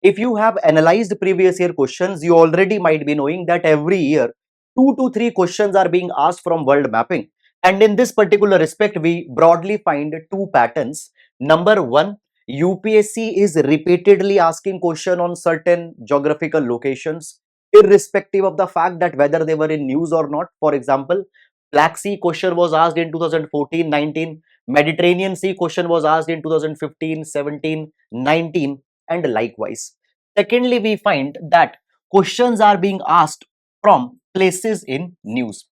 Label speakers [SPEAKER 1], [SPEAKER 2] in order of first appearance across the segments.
[SPEAKER 1] If you have analyzed previous year questions, you already might be knowing that every year 2 to 3 questions are being asked from world mapping. And in this particular respect, we broadly find two patterns. Number one, UPSC is repeatedly asking question on certain geographical locations, irrespective of the fact that whether they were in news or not. For example, Black Sea question was asked in 2014-19, Mediterranean Sea question was asked in 2015, 17, 19, and likewise. Secondly, we find that questions are being asked from places in news,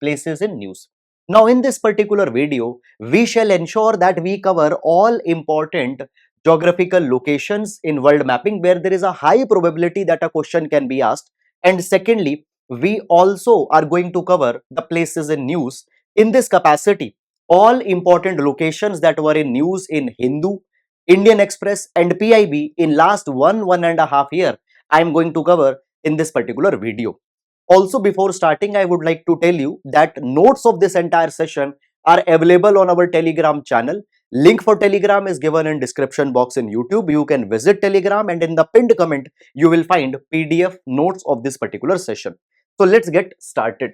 [SPEAKER 1] Now, in this particular video, we shall ensure that we cover all important geographical locations in world mapping where there is a high probability that a question can be asked. And secondly, we also are going to cover the places in news. In this capacity, all important locations that were in news in Hindu, Indian Express and PIB in last 1.5 year, I am going to cover in this particular video. Also, before starting, I would like to tell you that notes of this entire session are available on our Telegram channel. Link for Telegram is given in description box in YouTube. You can visit Telegram and in the pinned comment, you will find PDF notes of this particular session. So let's get started.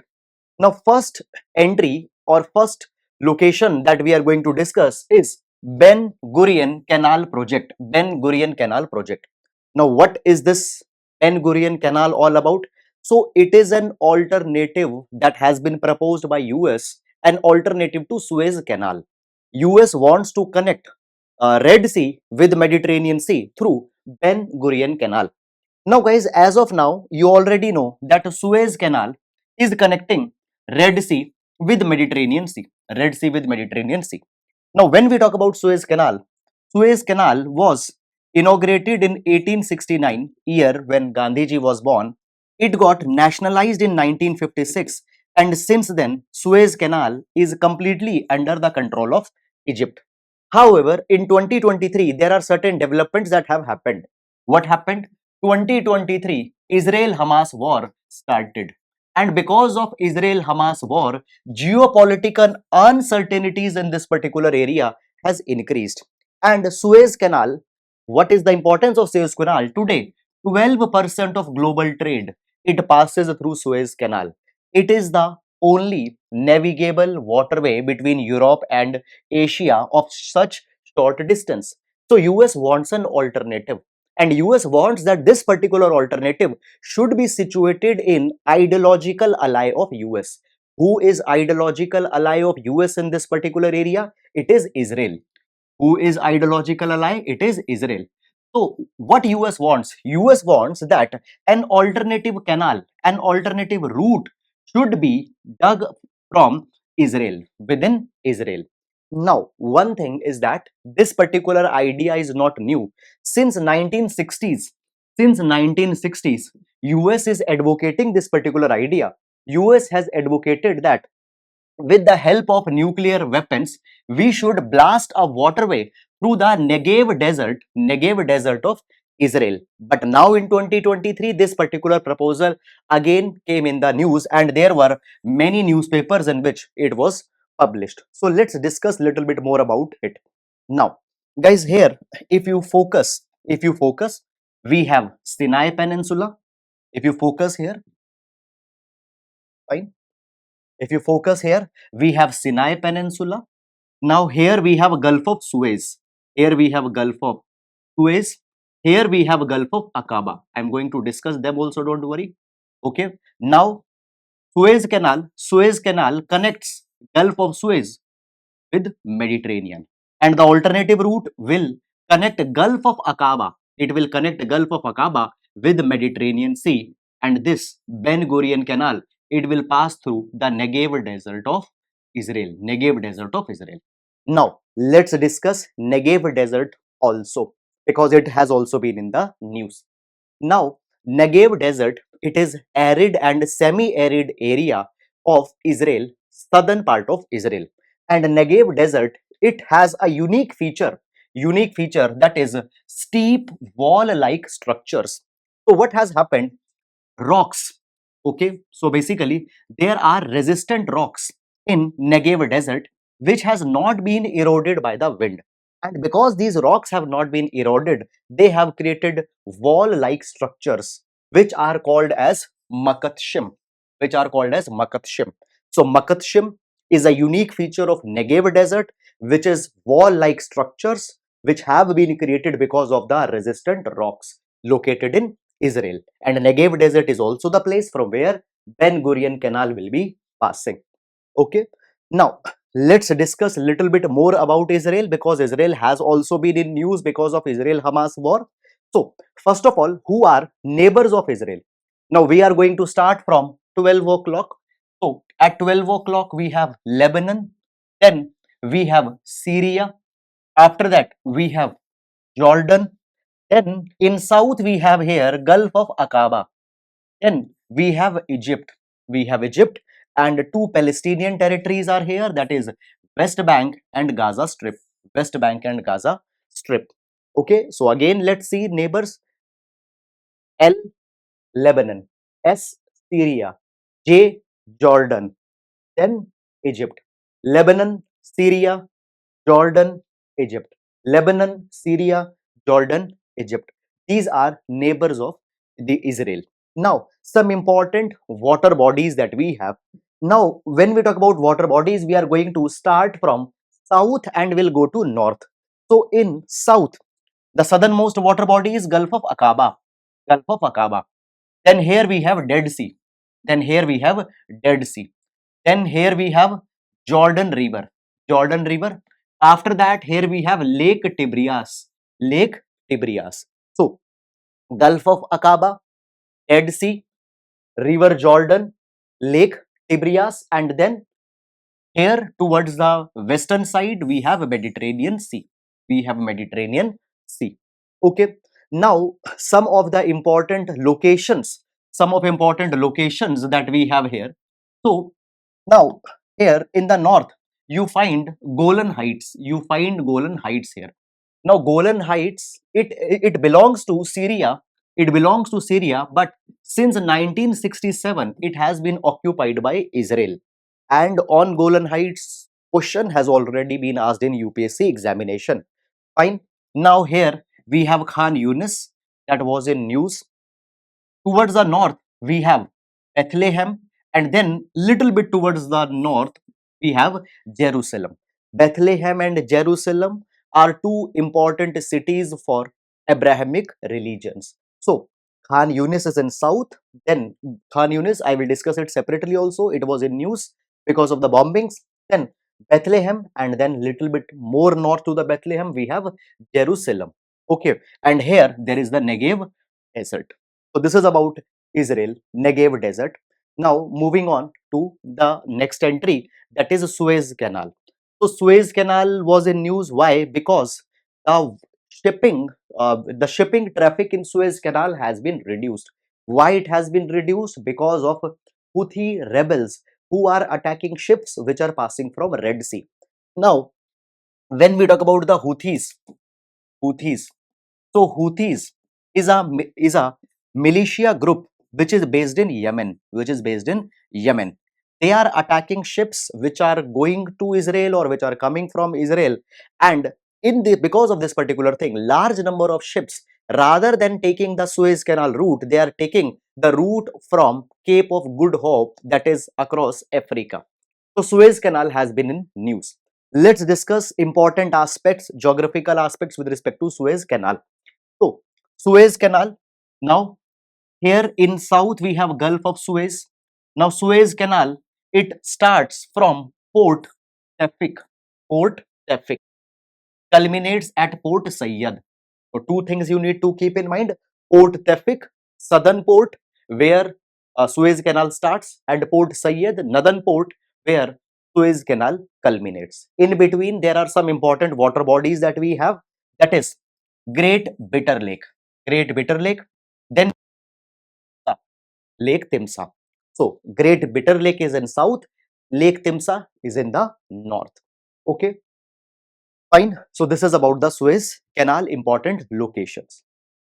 [SPEAKER 1] Now, first entry or first location that we are going to discuss is Ben Gurian Canal project. Ben Gurian Canal project. Now, what is this Ben Gurian Canal all about? So, it is an alternative that has been proposed by US, an alternative to Suez Canal. US wants to connect Red Sea with Mediterranean Sea through Ben Gurion Canal. Now guys, as of now, you already know that Suez Canal is connecting Red Sea with Mediterranean Sea. Red Sea with Mediterranean Sea. Now when we talk about Suez Canal was inaugurated in 1869, year when Gandhiji was born. It got nationalized in 1956 and since then Suez Canal is completely under the control of Egypt. However, in 2023, there are certain developments that have happened. What happened? 2023, Israel-Hamas war started. And because of Israel-Hamas war, geopolitical uncertainties in this particular area has increased. And Suez Canal, what is the importance of Suez Canal? Today, 12% of global trade, it passes through Suez Canal. It is the only navigable waterway between Europe and Asia of such short distance. So US wants an alternative, and US wants that this particular alternative should be situated in ideological ally of US. Who is ideological ally of US in this particular area? It is Israel. Who is ideological ally? It is Israel. So what US wants? US wants that an alternative canal, an alternative route should be dug from Israel, within Israel. Now, one thing is that this particular idea is not new. Since 1960s, US is advocating this particular idea. US has advocated that with the help of nuclear weapons, we should blast a waterway through the Negev Desert of Israel. But now in 2023, this particular proposal again came in the news and there were many newspapers in which it was published. So let's discuss a little bit more about it. Now, guys, here, if you focus, we have Sinai Peninsula. If you focus here, fine. If you focus here, we have Sinai Peninsula. Now here we have Gulf of Suez. Here we have Gulf of Suez. Here we have Gulf of Aqaba. I am going to discuss them also, don't worry. Okay. Now Suez Canal connects Gulf of Suez with Mediterranean. And the alternative route will connect Gulf of Aqaba. It will connect Gulf of Aqaba with Mediterranean Sea. And this Ben Gurion Canal, it will pass through the Negev Desert of Israel. Negev Desert of Israel. Now, let's discuss Negev Desert also because it has also been in the news. Now, Negev Desert, it is arid and semi-arid area of Israel, southern part of Israel. And Negev Desert, it has a unique feature that is steep wall-like structures. So what has happened? Rocks. Okay, so basically there are resistant rocks in Negev Desert which has not been eroded by the wind. And because these rocks have not been eroded, they have created wall-like structures, which are called as makatshim, which are called as makatshim. So makatshim is a unique feature of Negev Desert, which is wall-like structures which have been created because of the resistant rocks located in Israel. And Negev Desert is also the place from where Ben Gurian Canal will be passing. Okay. Now, let's discuss a little bit more about Israel, because Israel has also been in news because of Israel-Hamas war. So, first of all, who are neighbors of Israel? Now, we are going to start from 12 o'clock. So, at 12 o'clock, we have Lebanon, then we have Syria, after that, we have Jordan, then in south, we have here Gulf of Aqaba, then we have Egypt. We have Egypt, and two Palestinian territories are here, that is West Bank and Gaza Strip. West Bank and Gaza Strip. Okay, so again, let's see neighbors. L, Lebanon. S, Syria. J, Jordan. Then Egypt. Lebanon, Syria, Jordan, Egypt. Lebanon, Syria, Jordan, Egypt. These are neighbors of the Israel. Now, some important water bodies that we have. Now, when we talk about water bodies, we are going to start from south and will go to north. So, in south, the southernmost water body is Gulf of Aqaba. Gulf of Aqaba. Then here we have Dead Sea. Then here we have Dead Sea. Then here we have Jordan River. Jordan River. After that, here we have Lake Tiberias. Lake Tiberias. So, Gulf of Aqaba, Dead Sea, River Jordan, Lake Tiberias, and then here towards the western side, we have Mediterranean Sea. We have Mediterranean Sea. Okay. Now, some of important locations that we have here. So, now, here in the north, you find Golan Heights. You find Golan Heights here. Now, Golan Heights, it belongs to Syria. It belongs to Syria, but since 1967, it has been occupied by Israel. And on Golan Heights, question has already been asked in UPSC examination. Fine. Now here we have Khan Yunis, that was in news. Towards the north, we have Bethlehem, and then little bit towards the north, we have Jerusalem. Bethlehem and Jerusalem are two important cities for Abrahamic religions. So, Khan Yunis is in south, then Khan Yunis, I will discuss it separately also. It was in news because of the bombings. Then Bethlehem, and then little bit more north to the Bethlehem, we have Jerusalem. Okay, and here there is the Negev Desert. So this is about Israel, Negev Desert. Now moving on to the next entry, that is Suez Canal. So Suez Canal was in news. Why? Because the the shipping traffic in Suez Canal has been reduced. Why it has been reduced? Because of Houthi rebels who are attacking ships which are passing from Red Sea. Now, when we talk about the Houthis, so Houthis is a militia group which is based in Yemen, They are attacking ships which are going to Israel or which are coming from Israel, and because of this particular thing, large number of ships, rather than taking the Suez Canal route, they are taking the route from Cape of Good Hope, that is across Africa. So Suez Canal has been in news. Let's discuss important aspects, geographical aspects with respect to Suez Canal. So, Suez Canal. Now, here in south we have Gulf of Suez. Now, Suez Canal, it starts from Tafik, Port Tafik, culminates at Port Sayyad. So, two things you need to keep in mind: Port Tafik, southern port, where Suez Canal starts, and Port Sayyad, northern port, where Suez Canal culminates. In between, there are some important water bodies that we have. That is Great Bitter Lake. Great Bitter Lake. Then Lake Timsa. So, Great Bitter Lake is in south, Lake Timsa is in the north. Okay, fine. So, this is about the Suez Canal important locations.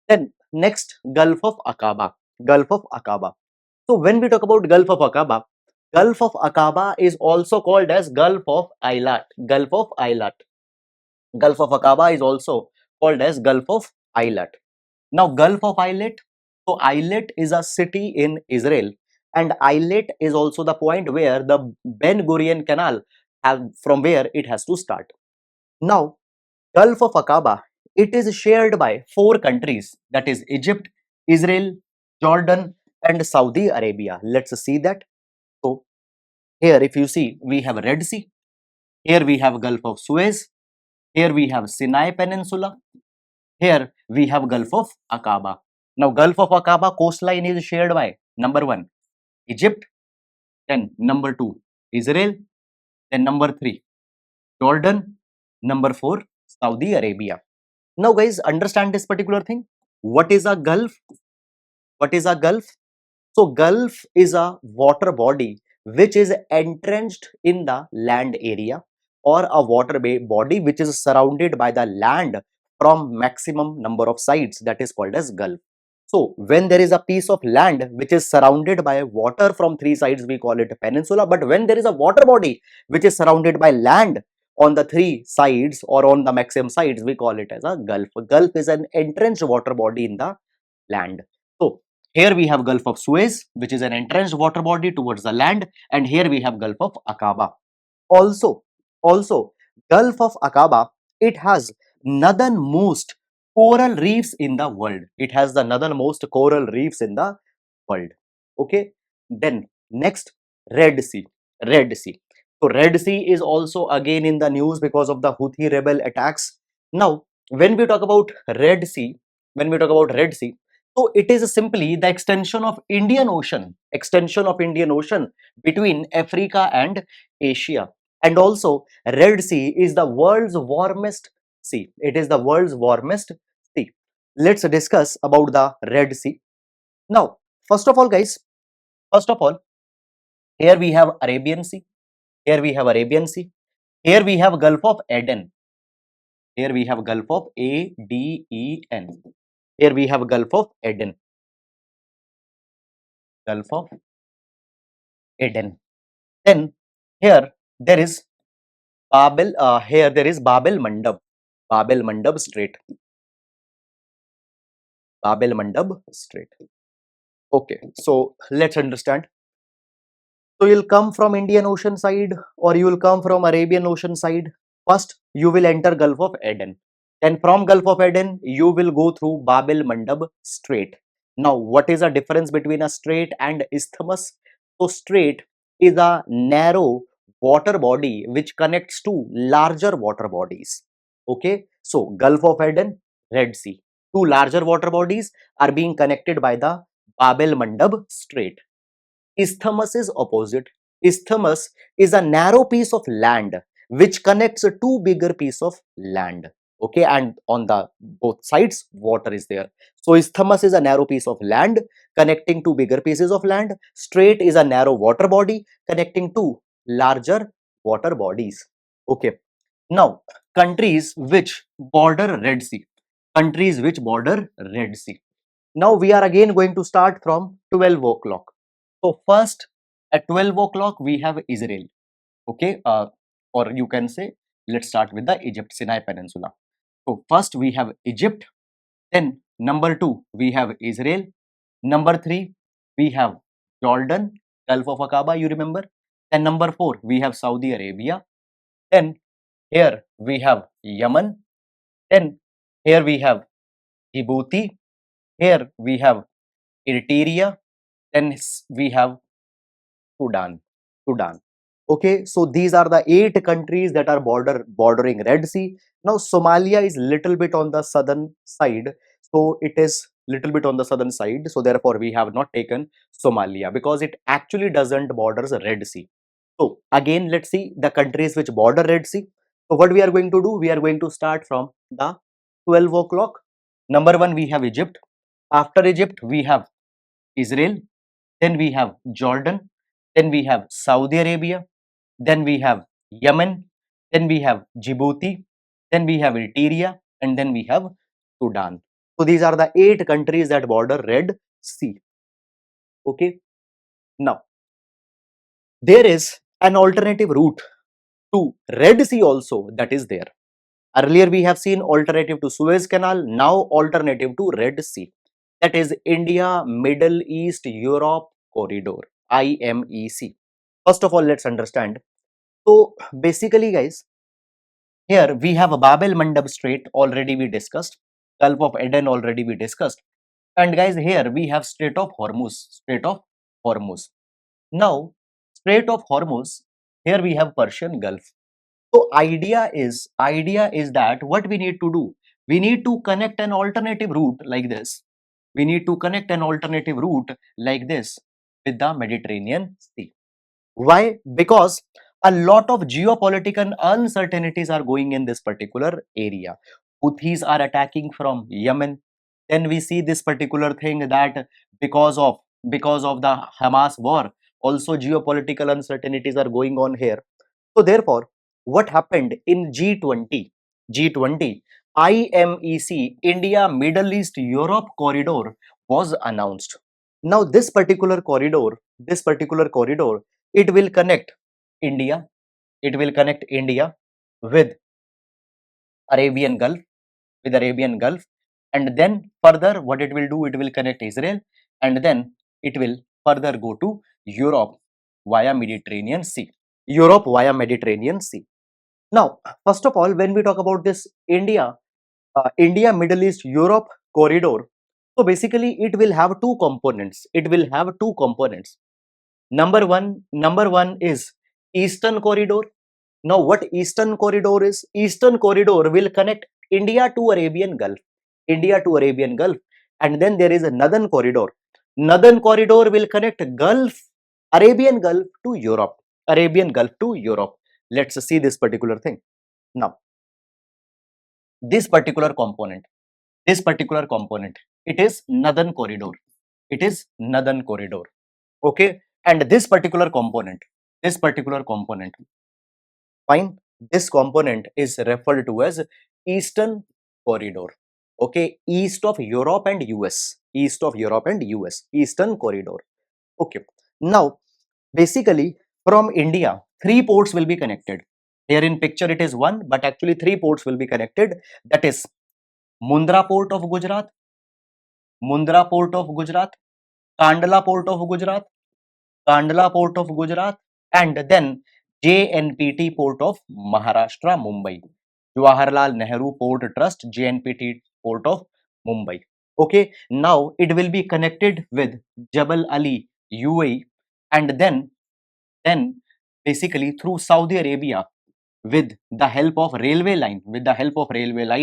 [SPEAKER 1] Then, next, Gulf of Aqaba. Gulf of Aqaba. So, when we talk about Gulf of Aqaba is also called as Gulf of Eilat. Gulf of Eilat. Gulf of Aqaba is also called as Gulf of Eilat. Now, Gulf of Eilat, so Eilat is a city in Israel, and Eilat is also the point where the Ben Gurian Canal from where it has to start. Now, Gulf of Aqaba, it is shared by four countries, that is Egypt, Israel, Jordan, and Saudi Arabia. Let's see that. So here, if you see, we have Red Sea. Here we have Gulf of Suez. Here we have Sinai Peninsula. Here we have Gulf of Aqaba. Now, Gulf of Aqaba coastline is shared by number one, Egypt, then number two, Israel, then number three, Jordan, number four, Saudi Arabia. Now, guys, understand this particular thing. What is a Gulf? What is a Gulf? So, Gulf is a water body which is entrenched in the land area, or a water body which is surrounded by the land from maximum number of sides, that is called as Gulf. So, when there is a piece of land which is surrounded by water from three sides, we call it a peninsula. But when there is a water body which is surrounded by land on the three sides or on the maximum sides, we call it as a Gulf. A Gulf is an entrenched water body in the land. So, here we have Gulf of Suez, which is an entrenched water body towards the land, and here we have Gulf of Aqaba. Also, Gulf of Aqaba, it has northernmost coral reefs in the world. It has the northernmost coral reefs in the world. Okay. Then next, Red Sea. Red Sea. So Red Sea is also again in the news because of the Houthi rebel attacks. Now, when we talk about Red Sea, so it is simply the extension of Indian Ocean, between Africa and Asia. And also, Red Sea is the world's warmest sea. It is the world's warmest sea. Let's discuss about the Red Sea. Now, first of all, guys, first of all, here we have Arabian Sea. Here we have Arabian Sea. Here we have Gulf of Aden. Here we have Gulf of Aden. Here we have Gulf of Aden. Gulf of Aden. Then here there is here there is Babel Mandab. Babel Mandab Strait. Babel Mandab Strait. Okay, so let's understand. So you'll come from Indian Ocean side or you will come from Arabian Ocean side. First, you will enter Gulf of Aden. Then from Gulf of Aden, you will go through Babel Mandab Strait. Now, what is the difference between a strait and isthmus? So strait is a narrow water body which connects two larger water bodies. Okay, so Gulf of Aden, Red Sea. Two larger water bodies are being connected by the Babel Mandab Strait. Isthmus is opposite. Isthmus is a narrow piece of land which connects two bigger piece of land. Okay, and on the both sides water is there. So isthmus is a narrow piece of land connecting two bigger pieces of land. Strait is a narrow water body connecting two larger water bodies. Okay. Now, countries which border Red Sea. Countries which border Red Sea. Now we are again going to start from 12 o'clock. So first at 12 o'clock we have Israel. Okay, or you can say let's start with the Egypt Sinai Peninsula. So first we have Egypt, then number two we have Israel, number three we have Jordan, Gulf of Aqaba, you remember, and number four we have Saudi Arabia, then here we have Yemen, then here we have Djibouti, here we have Eritrea, then we have Sudan. Sudan. Okay, so these are the 8 countries that are bordering Red Sea. Now Somalia is little bit on the southern side, so it is little bit on the southern side. So therefore, we have not taken Somalia because it actually doesn't borders Red Sea. So again, let's see the countries which border Red Sea. So what we are going to do? We are going to start from the 12 o'clock. Number one, we have Egypt. After Egypt, we have Israel. Then we have Jordan. Then we have Saudi Arabia. Then we have Yemen, then we have Djibouti, then we have Eritrea, and then we have Sudan. So these are the 8 countries that border Red Sea. Okay. Now, there is an alternative route to Red Sea also that is there. Earlier we have seen alternative to Suez Canal, now alternative to Red Sea. That is India, Middle East, Europe Corridor, IMEC. First of all, let's understand. So basically, guys, here we have a Babel Mandab Strait already we discussed, Gulf of Eden already we discussed, and guys, here we have Strait of Hormuz, Strait of Hormuz. Now, Strait of Hormuz, here we have Persian Gulf. So idea is that what we need to do, we need to connect an alternative route like this. We need to connect an alternative route like this with the Mediterranean Sea. Why? Because a lot of geopolitical uncertainties are going in this particular area. Houthis are attacking from Yemen. Then we see this particular thing that because of because of the Hamas war, also geopolitical uncertainties are going on here. So therefore, what happened in G20? G20 IMEC India Middle East Europe corridor was announced. Now this particular corridor, it will connect India, it will connect India with Arabian Gulf, with Arabian Gulf, and then further what it will do, it will connect Israel, and then it will further go to Europe via Mediterranean Sea. Europe via Mediterranean Sea. Now, first of all, when we talk about this India, Middle East, Europe corridor, so basically it will have two components. It will have two components. Number one is Eastern Corridor. Now, what Eastern Corridor is? Eastern Corridor will connect India to Arabian Gulf, India to Arabian Gulf, and then there is a Northern Corridor. Northern Corridor will connect Arabian Gulf to Europe, Arabian Gulf to Europe. Let's see this particular thing. Now, this particular component, this particular component, it is Northern Corridor. It is Northern Corridor. Okay, and this particular component, fine. This component is referred to as Eastern Corridor. Okay, east of Europe and US, east of Europe and US, Eastern Corridor. Okay, now basically from India, three ports will be connected. Here in picture it is one, but actually three ports will be connected. That is Mundra Port of Gujarat, Mundra Port of Gujarat, Kandla Port of Gujarat, Kandla Port of Gujarat, and then JNPT Port of Maharashtra, Mumbai. Jawaharlal Nehru Port Trust, JNPT Port of Mumbai. Okay, now it will be connected with Jabal Ali, UAE, and then basically through Saudi Arabia with the help of railway line,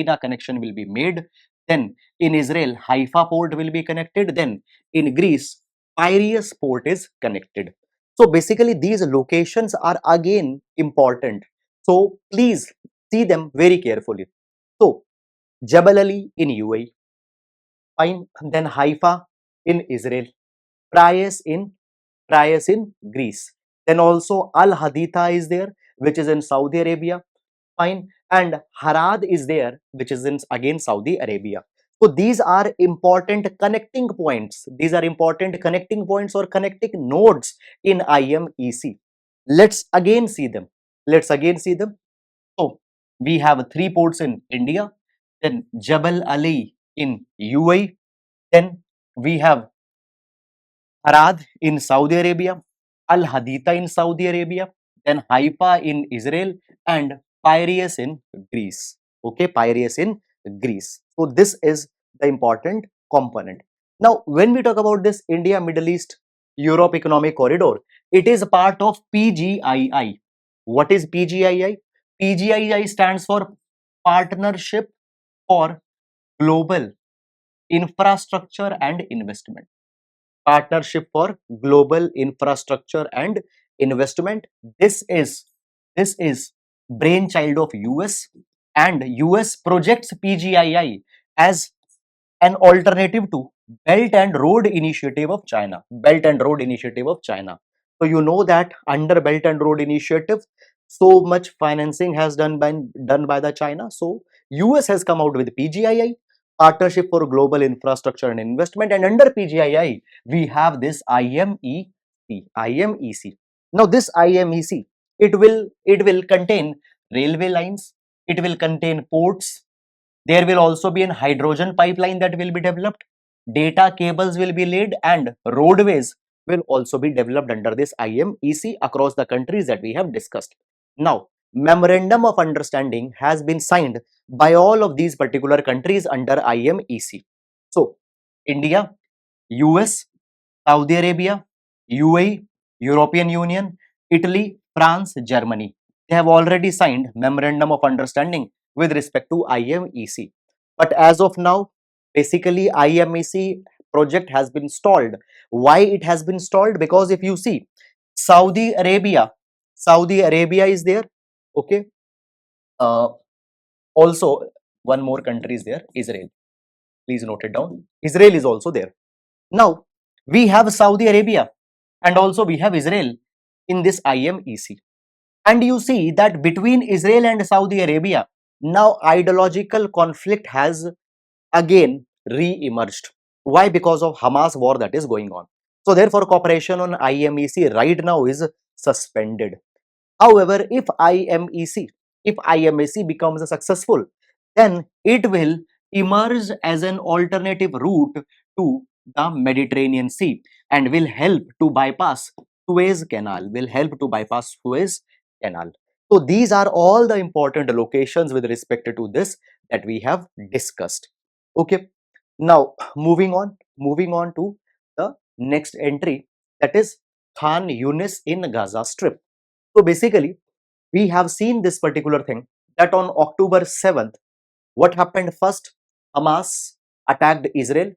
[SPEAKER 1] a connection will be made. Then in Israel, Haifa port will be connected. Then in Greece, Piraeus port is connected. So basically these locations are again important. So please see them very carefully. So Jabal Ali in UAE, fine. Then Haifa in Israel, Piraeus in Greece. Then also Al Haditha is there, which is in Saudi Arabia, fine, and Harad is there, which is in again Saudi Arabia. So these are important connecting points. These are important connecting points or connecting nodes in IMEC. Let's again see them. Let's again see them. So we have three ports in India, then Jabal Ali in UAE, then we have Arad in Saudi Arabia, Al Haditha in Saudi Arabia, then Haifa in Israel, and Piraeus in Greece. Okay, Piraeus in Greece. So this is the important component. Now, when we talk about this India, Middle East, Europe Economic Corridor, it is a part of PGII. What is PGII? PGII stands for Partnership for Global Infrastructure and Investment. Partnership for Global Infrastructure and Investment. This is brainchild of US, and US projects PGII as an alternative to Belt and Road Initiative of China. Belt and Road Initiative of China. So you know that under Belt and Road Initiative, so much financing has done by the China. So US has come out with PGII, Partnership for Global Infrastructure and Investment, and under PGII we have this IMEC. IMEC. Now this IMEC, it will contain railway lines, It will contain ports. There will also be an hydrogen pipeline that will be developed. Data cables will be laid and roadways will also be developed under this IMEC across the countries that we have discussed. Now, memorandum of understanding has been signed by all of these particular countries under IMEC. So, India, US, Saudi Arabia, UAE, European Union, Italy, France, Germany. They have already signed memorandum of understanding with respect to IMEC. But as of now, basically IMEC project has been stalled. Why it has been stalled? Because if you see, Saudi Arabia, Saudi Arabia is there. Okay. Uh, Also, one more country is there, Israel. Please note it down. Israel is also there. Now, we have Saudi Arabia and also we have Israel in this IMEC. And you see that between Israel and Saudi Arabia, now ideological conflict has again re-emerged. Why? Because of Hamas war that is going on. So therefore, cooperation on IMEC right now is suspended. However, if IMEC becomes successful, then it will emerge as an alternative route to the Mediterranean Sea and will help to bypass Suez Canal, So these are all the important locations with respect to this that we have discussed. Okay. Now moving on to the next entry, that is Khan Yunis in Gaza Strip. So basically, we have seen this particular thing that on October 7th, what happened first? Hamas attacked Israel.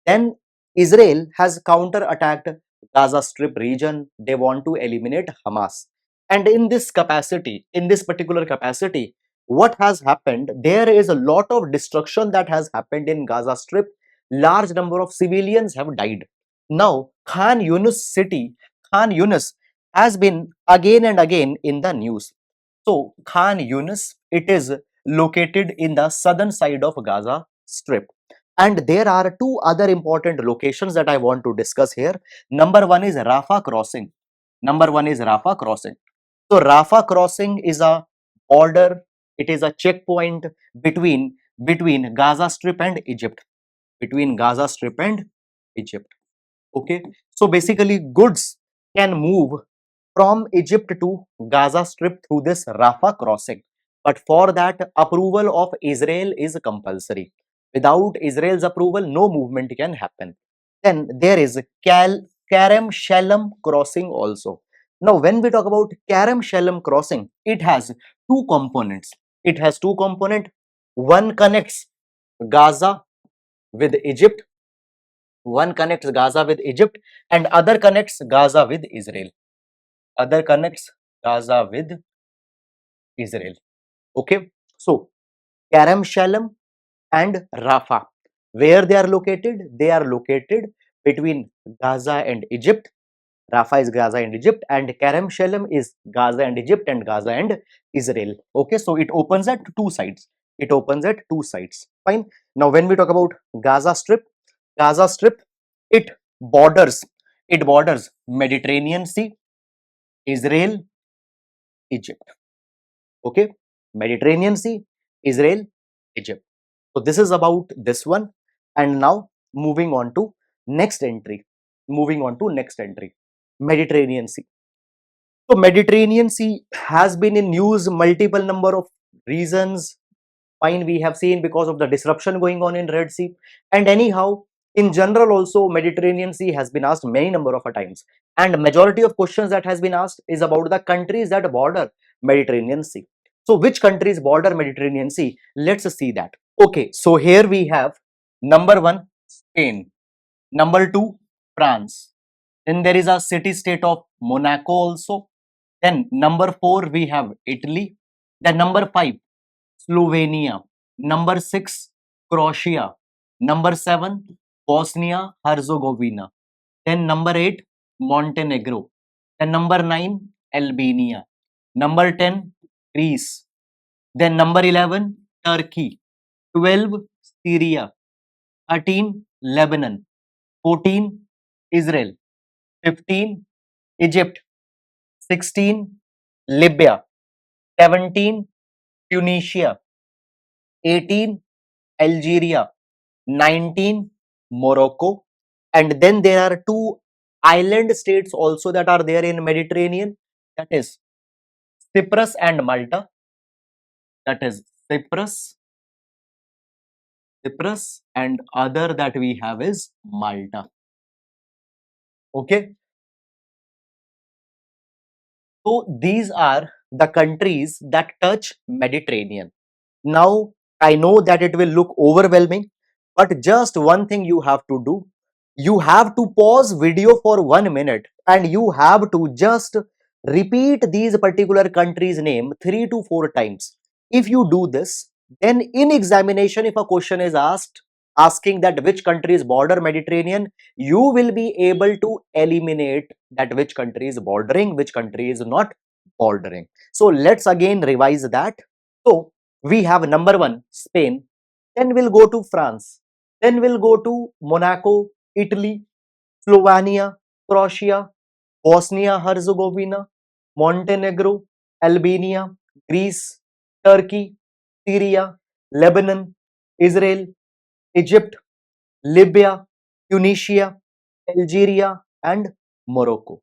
[SPEAKER 1] Then Israel has counter-attacked Gaza Strip region. They want to eliminate Hamas. And in this capacity, in this particular capacity, what has happened? There is a lot of destruction that has happened in Gaza Strip. Large number of civilians have died. Now, Khan Yunis has been again and again in the news. So, Khan Yunis, it is located in the southern side of Gaza Strip. And there are two other important locations that I want to discuss here. Number one is Rafah crossing. So Rafah crossing is a border. It is a checkpoint between Gaza Strip and Egypt. Okay. So basically, goods can move from Egypt to Gaza Strip through this Rafah crossing. But for that, approval of Israel is compulsory. Without Israel's approval, no movement can happen. Then there is Kerem Shalom crossing also. Now, when we talk about Kerem Shalom crossing, it has two components. One connects Gaza with Egypt. And other connects Gaza with Israel. Okay. So, Kerem Shalom and Rafah. Where they are located? They are located between Gaza and Egypt. Rafah is Gaza and Egypt, and Kerem Shalom is Gaza and Egypt and Gaza and Israel. Okay, so it opens at two sides. Fine. Now, when we talk about Gaza Strip, it borders Mediterranean Sea, Israel, Egypt. Okay, Mediterranean Sea, Israel, Egypt. So this is about this one. And now moving on to next entry. Mediterranean Sea. So Mediterranean Sea has been in news multiple number of reasons. Fine, we have seen because of the disruption going on in Red Sea. And anyhow, in general also Mediterranean Sea has been asked many number of times. And majority of questions that has been asked is about the countries that border Mediterranean Sea. So which countries border Mediterranean Sea? Let's see that. Okay, so here we have number one, Spain. Number two, France. Then there is a city-state of Monaco also. Then number four, we have Italy. Then number five, Slovenia. Number six, Croatia. Number seven, Bosnia Herzegovina. Then number eight, Montenegro. Then number nine, Albania. Number 10, Greece. Then number 11, Turkey. 12, Syria. 13, Lebanon. 14, Israel. 15, Egypt. 16, Libya. 17, Tunisia, 18 Algeria, 19 Morocco, and then there are two island states also that are there in Mediterranean, that is Cyprus and Malta. That is Cyprus, and other that we have is Malta. Okay, so these are the countries that touch Mediterranean. Now, I know that it will look overwhelming, but just one thing you have to do. You have to pause video for 1 minute and you have to just repeat these particular countries' name 3 to 4 times. If you do this, then in examination, if a question is asked, asking that which countries border Mediterranean, you will be able to eliminate that which country is bordering, which country is not bordering. So let's again revise that. So we have number one, Spain, then we'll go to France, then we'll go to Monaco, Italy, Slovenia, Croatia, Bosnia Herzegovina, Montenegro, Albania, Greece, Turkey, Syria, Lebanon, Israel, Egypt, Libya, Tunisia, Algeria, and Morocco.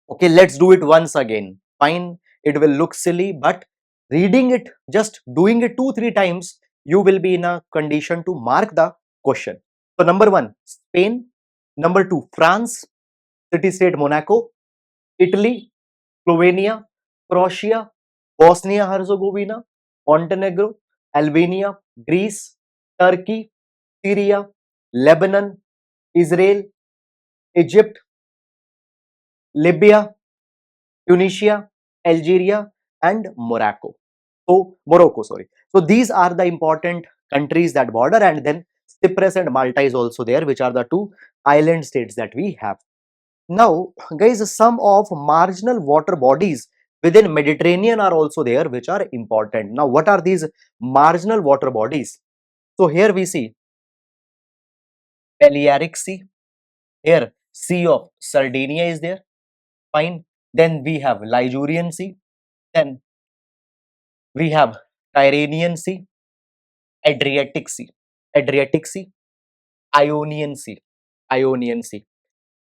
[SPEAKER 1] Okay, let's do it once again. Fine, it will look silly, but reading it, just doing it 2 3 times, you will be in a condition to mark the question. So, number one, Spain. Number two, France, city state Monaco, Italy, Slovenia, Croatia, Bosnia Herzegovina, Montenegro, Albania, Greece, Turkey, Syria, Lebanon, Israel, Egypt, Libya, Tunisia, Algeria, and Morocco. Morocco, sorry. So these are the important countries that border, and then Cyprus and Malta is also there, which are the two island states that we have. Now, guys, some of marginal water bodies within Mediterranean are also there, which are important. Now, what are these marginal water bodies? So here we see Balearic Sea. Here, Sea of Sardinia is there. Fine. Then we have Ligurian Sea. Then we have Tyrrhenian Sea, Adriatic Sea, Adriatic Sea, Ionian Sea, Ionian Sea,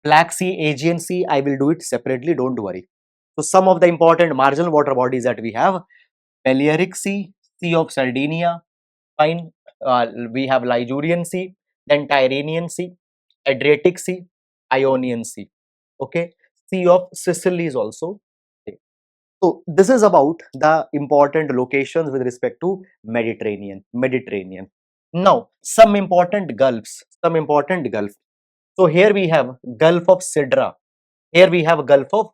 [SPEAKER 1] Black Sea, Aegean Sea. I will do it separately, don't worry. So some of the important marginal water bodies that we have: Balearic Sea, Sea of Sardinia, fine. We have Ligurian Sea, then Tyrrhenian Sea, Adriatic Sea, Ionian Sea. Okay, Sea of Sicily is also there. So this is about the important locations with respect to Mediterranean. Mediterranean. Now, some important gulfs. Some important gulf. So here we have Gulf of Sidra. Here we have Gulf of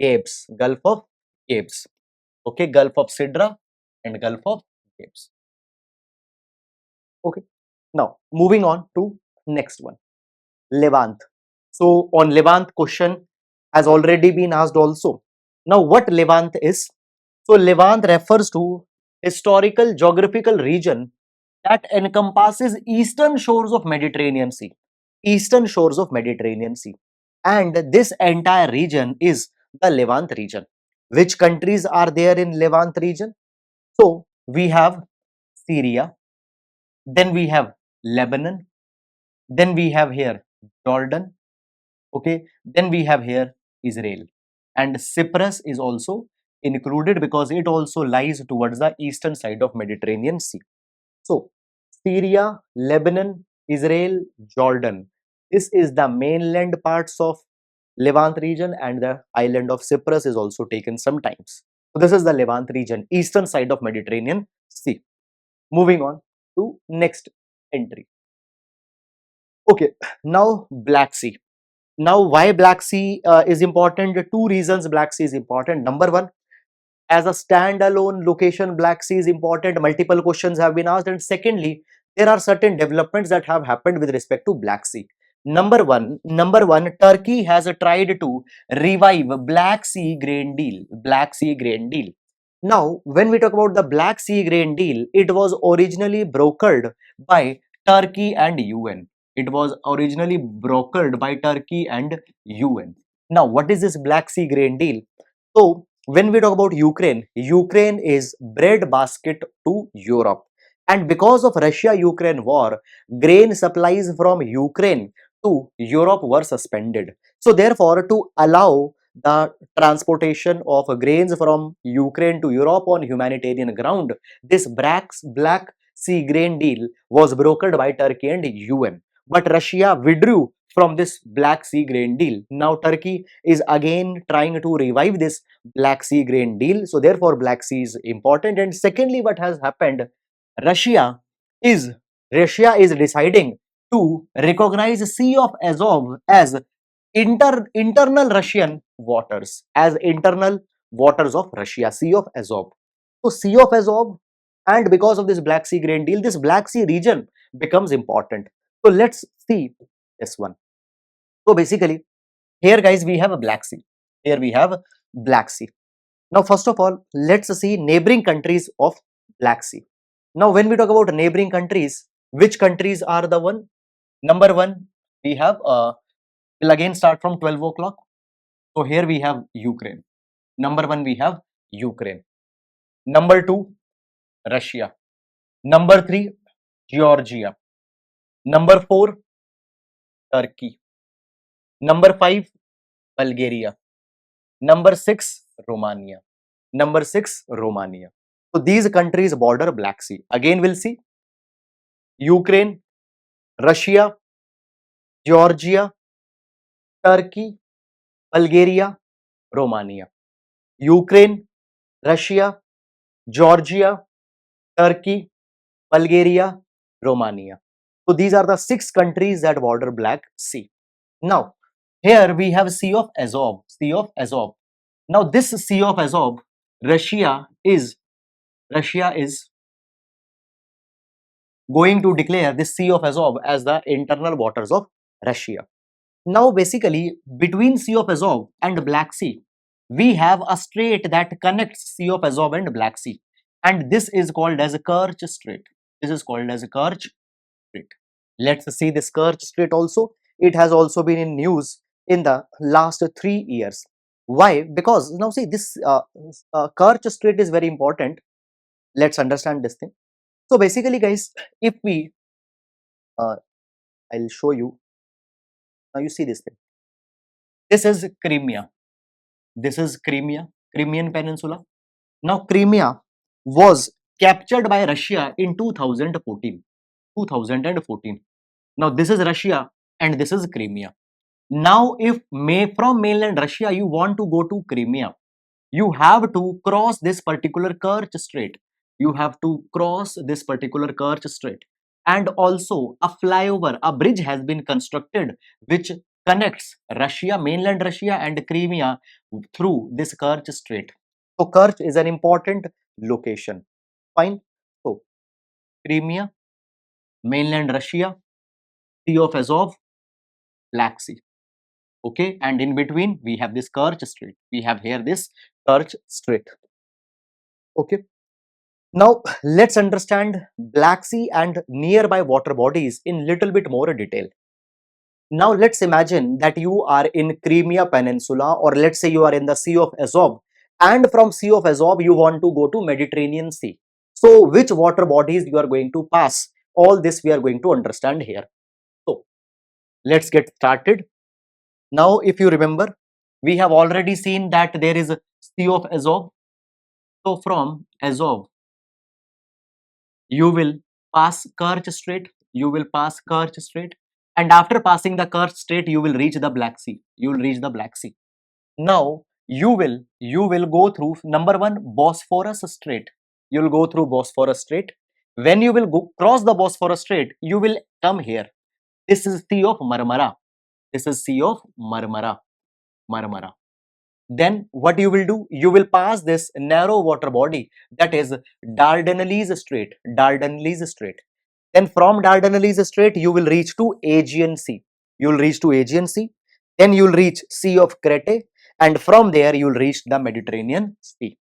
[SPEAKER 1] Cabes. Gulf of Cabes. Okay, Gulf of Sidra and Gulf of Cabes. Okay. Now moving on to next one, Levant. So on Levant, question has already been asked also. Now what Levant is? So Levant refers to historical geographical region that encompasses eastern shores of Mediterranean Sea. Eastern shores of Mediterranean Sea. And this entire region is the Levant region. Which countries are there in Levant region? So we have Syria, then we have Lebanon, then we have here Jordan, okay, then we have here Israel, and Cyprus is also included because it also lies towards the eastern side of Mediterranean Sea. So Syria, Lebanon, Israel, Jordan, this is the mainland parts of Levant region, and the island of Cyprus is also taken sometimes. So this is the Levant region, eastern side of Mediterranean Sea. Moving on to next entry. Okay, now Black Sea. Now, why Black Sea is important? Two reasons Black Sea is important. Number one, as a standalone location, Black Sea is important. Multiple questions have been asked. And secondly, there are certain developments that have happened with respect to Black Sea. Number one, Turkey has tried to revive Black Sea Grain Deal. Black Sea Grain Deal. Now, when we talk about the Black Sea Grain Deal, it was originally brokered by Turkey and UN. It was originally brokered by Turkey and UN. Now, what is this Black Sea Grain Deal? So, when we talk about Ukraine, Ukraine is bread basket to Europe. And because of Russia-Ukraine war, grain supplies from Ukraine to Europe were suspended. So therefore, to allow the transportation of grains from Ukraine to Europe on humanitarian ground, this Black Sea grain deal was brokered by Turkey and UN. But Russia withdrew from this Black Sea grain deal. Now Turkey is again trying to revive this Black Sea grain deal. So therefore, Black Sea is important. And secondly, what has happened? Russia is Russia is deciding to recognize Sea of Azov as internal Russian waters, as internal waters of Russia, Sea of Azov. So Sea of Azov, and because of this Black Sea grain deal, this Black Sea region becomes important. So let's see this one. So basically, here guys, we have a Black Sea. Here we have Black Sea. Now, first of all, let's see neighboring countries of Black Sea. Now, when we talk about neighboring countries, which countries are the one? Number one, we have, we'll again start from 12 o'clock. So, here we have Ukraine. Number one, we have Ukraine. Number two, Russia. Number three, Georgia. Number four, Turkey. Number five, Bulgaria. Number six, Romania. Number six, Romania. So these countries border Black Sea. Again, we'll see Ukraine, Russia, Georgia, Turkey, Bulgaria, Romania. Ukraine, Russia, Georgia, Turkey, Bulgaria, Romania. So these are the six countries that border Black Sea. Now, here we have Sea of Azov. Sea of Azov. Now, this Sea of Azov, Russia is going to declare this Sea of Azov as the internal waters of Russia. Now, basically, between Sea of Azov and Black Sea, we have a strait that connects Sea of Azov and Black Sea, and this is called as a Kerch Strait. This is called as a Kerch Strait. Let's see this Kerch Strait also. It has also been in news in the last 3 years. Why? Because now see this Kerch Strait is very important. Let's understand this thing. So basically, guys, if we, uh, I'll show you. Now you see this thing. This is Crimea. This is Crimea, Crimean Peninsula. Now Crimea was captured by Russia in 2014. 2014. Now this is Russia and this is Crimea. Now if from mainland Russia you want to go to Crimea, you have to cross this particular Kerch Strait. You have to cross this particular Kerch Strait. And also a flyover, a bridge has been constructed which connects Russia, mainland Russia and Crimea through this Kerch Strait. So Kerch is an important location. Fine. So Crimea, mainland Russia, Sea of Azov, Black Sea. Okay, and in between we have this Kerch Strait. We have here this Kerch Strait. Okay. Now let's understand Black Sea and nearby water bodies in little bit more detail. Now let's imagine that you are in Crimea Peninsula, or let's say you are in the Sea of Azov, and from Sea of Azov you want to go to Mediterranean Sea. So which water bodies you are going to pass? All this we are going to understand here. So let's get started. Now if you remember, we have already seen that there is a Sea of Azov. So from Azov you will pass Kerch Strait, you will pass Kerch Strait, and after passing the Kerch Strait you will reach the Black Sea. You will reach the Black Sea. Now you will go through number one, Bosphorus Strait. You will go through Bosphorus Strait. When you will cross the Bosphorus Strait, you will come here. This is Sea of Marmara. This is Sea of Marmara. Marmara. Then what you will do? You will pass this narrow water body, that is Dardanelles Strait. Dardanelles Strait. Then from Dardanelles Strait, you will reach to Aegean Sea. You will reach to Aegean Sea. Then you will reach Sea of Crete, and from there you will reach the Mediterranean Sea.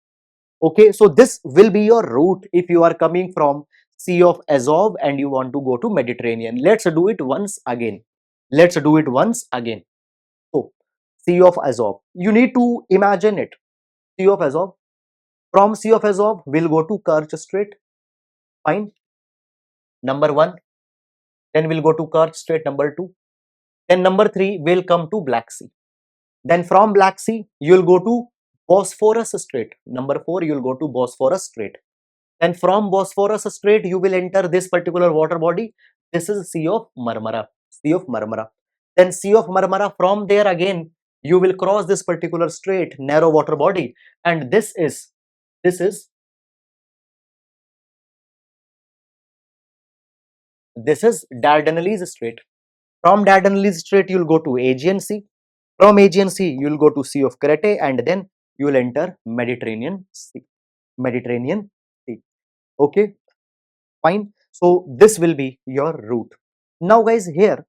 [SPEAKER 1] Okay, so this will be your route if you are coming from Sea of Azov and you want to go to Mediterranean. Let's do it once again. Let's do it once again. So, Sea of Azov. You need to imagine it. Sea of Azov. From Sea of Azov, we'll go to Kerch Strait. Fine. Number one. Then we'll go to Kerch Strait, number two. Then number three, we'll come to Black Sea. Then from Black Sea, you'll go to Bosphorus Strait. Number four, you'll go to Bosphorus Strait. Then from Bosphorus Strait, you will enter this particular water body. This is Sea of Marmara. Sea of Marmara. Then Sea of Marmara, from there again, you will cross this particular strait, narrow water body. And this is Dardanelles Strait. From Dardanelles Strait, you'll go to Aegean Sea. From Aegean Sea, you'll go to Sea of Crete, and then you will enter Mediterranean Sea. Mediterranean Sea. Okay, fine. So this will be your route. Now, guys, here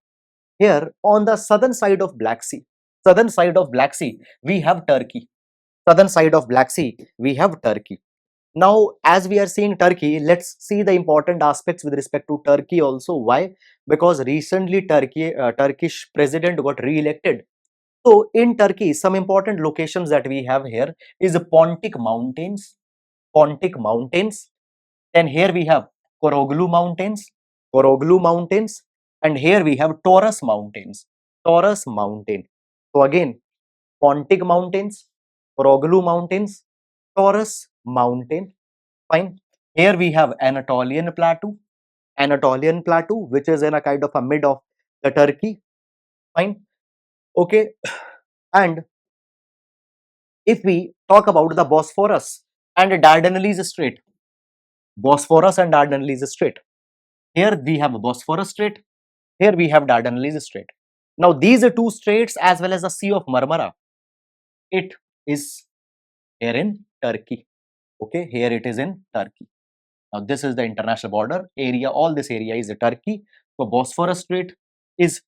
[SPEAKER 1] on the southern side of Black Sea, we have Turkey. Southern side of Black Sea, we have Turkey. Now, as we are seeing Turkey, let's see the important aspects with respect to Turkey also. Why? Because recently Turkish president got re-elected. So in Turkey, some important locations that we have here is Pontic Mountains. Pontic Mountains. Then here we have Koroglu Mountains. Koroglu Mountains. And here we have Taurus Mountains. Taurus Mountain. So again, Pontic Mountains, Koroglu Mountains, Taurus Mountain. Fine. Here we have Anatolian Plateau. Anatolian Plateau, which is in a kind of a mid of the Turkey. Fine. Okay. And if we talk about the Bosphorus and Dardanelles Strait, Bosphorus and Dardanelles Strait. Here we have Bosphorus Strait. Here we have Dardanelles Strait. Now these two straits as well as the Sea of Marmara, it is here in Turkey. Okay, here it is in Turkey. Now this is the international border area. All this area is Turkey. So Bosphorus Strait is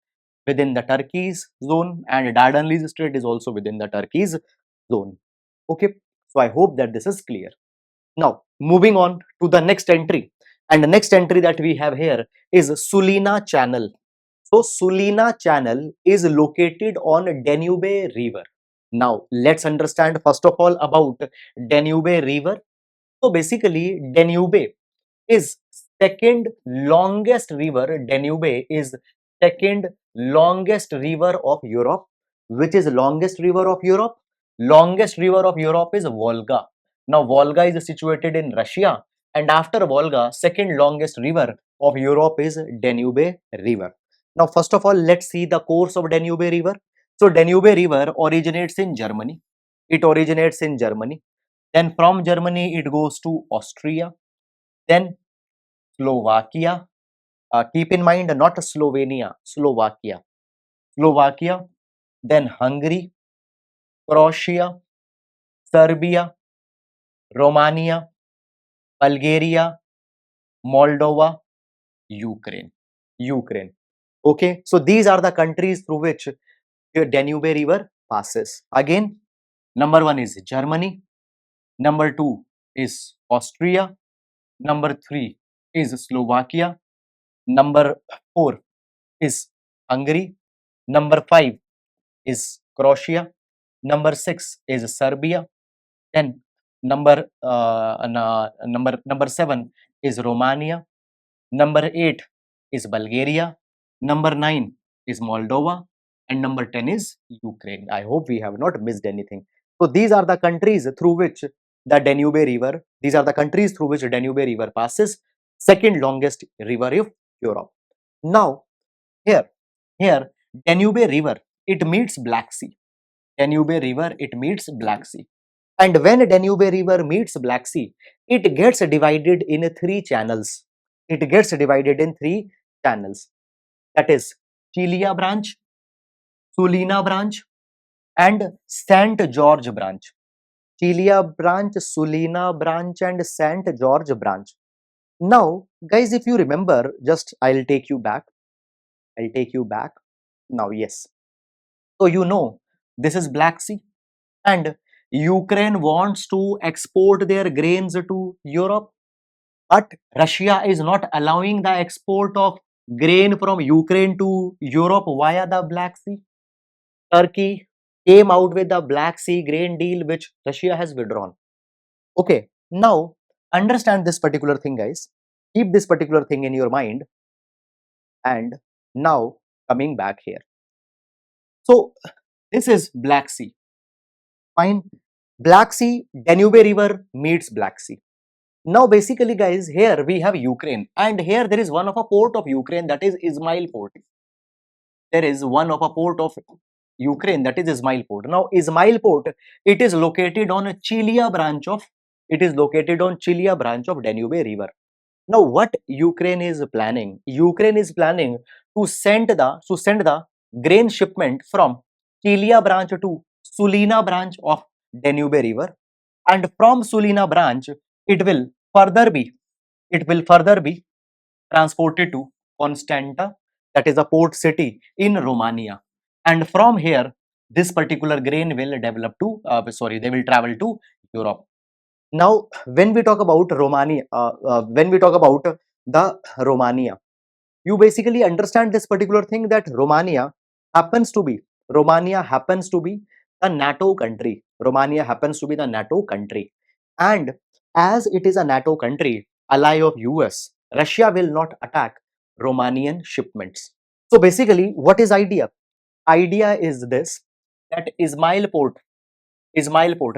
[SPEAKER 1] within the Turkey's zone and Dardanelles Strait is also within the Turkey's zone. Okay, so I hope that this is clear. Now moving on to the next entry, and the next entry that we have here is Sulina Channel. So Sulina Channel is located on Danube River. Now let's understand first of all about Danube River. So basically Danube is second longest river. Danube is second longest river of Europe. Which is longest river of Europe? Longest river of Europe is Volga. Now Volga is situated in Russia, and after Volga, second longest river of Europe is Danube River. Now first of all, let's see the course of Danube River. So Danube River originates in Germany. It originates in Germany. Then from Germany it goes to Austria, then Slovakia. Keep in mind, not Slovenia, Slovakia. Slovakia, then Hungary, Croatia, Serbia, Romania, Bulgaria, Moldova, Ukraine. Ukraine. Okay, so these are the countries through which the Danube River passes. Again, number one is Germany, number two is Austria, number three is Slovakia, number four is Hungary, number five is Croatia, number six is Serbia, then number seven is Romania, number eight is Bulgaria, number nine is Moldova, and number 10 is Ukraine. I hope we have not missed anything. So these are the countries through which the Danube River, these are the countries through which Danube River passes, second longest river of Europe. Now here Danube River, it meets Black Sea. Danube River, it meets Black Sea. And when Danube River meets Black Sea, it gets divided in three channels. It gets divided in three channels. That is Chilia branch, Sulina branch, and St. George branch. Chilia branch, Sulina branch, and St. George branch. Now, guys, if you remember, just I'll take you back. I'll take you back. Now, yes. So you know this is Black Sea, and Ukraine wants to export their grains to Europe, but Russia is not allowing the export of grain from Ukraine to Europe via the Black Sea. Turkey came out with the Black Sea grain deal, which Russia has withdrawn. Okay, now understand this particular thing, guys. Keep this particular thing in your mind. And now coming back here. So this is Black Sea. Fine. Black Sea, Danube River meets Black Sea. Now basically, guys, here we have Ukraine, and here there is one of a port of Ukraine, that is Ismail port. There is one of a port of Ukraine, that is Ismail port. Now Ismail port, it is located on a Chilia branch of Danube River. Now what Ukraine is planning? Ukraine is planning to send the grain shipment from Chilia branch to Sulina branch of Danube River, and from Sulina branch it will further be transported to Constanta, that is a port city in Romania, and from here this particular grain will they will travel to Europe. Now when we talk about the Romania, you basically understand this particular thing, that Romania happens to be a NATO country. Romania happens to be the NATO country, and as it is a NATO country, ally of US, Russia will not attack Romanian shipments. So basically, what is idea? Idea is this, that Ismail port.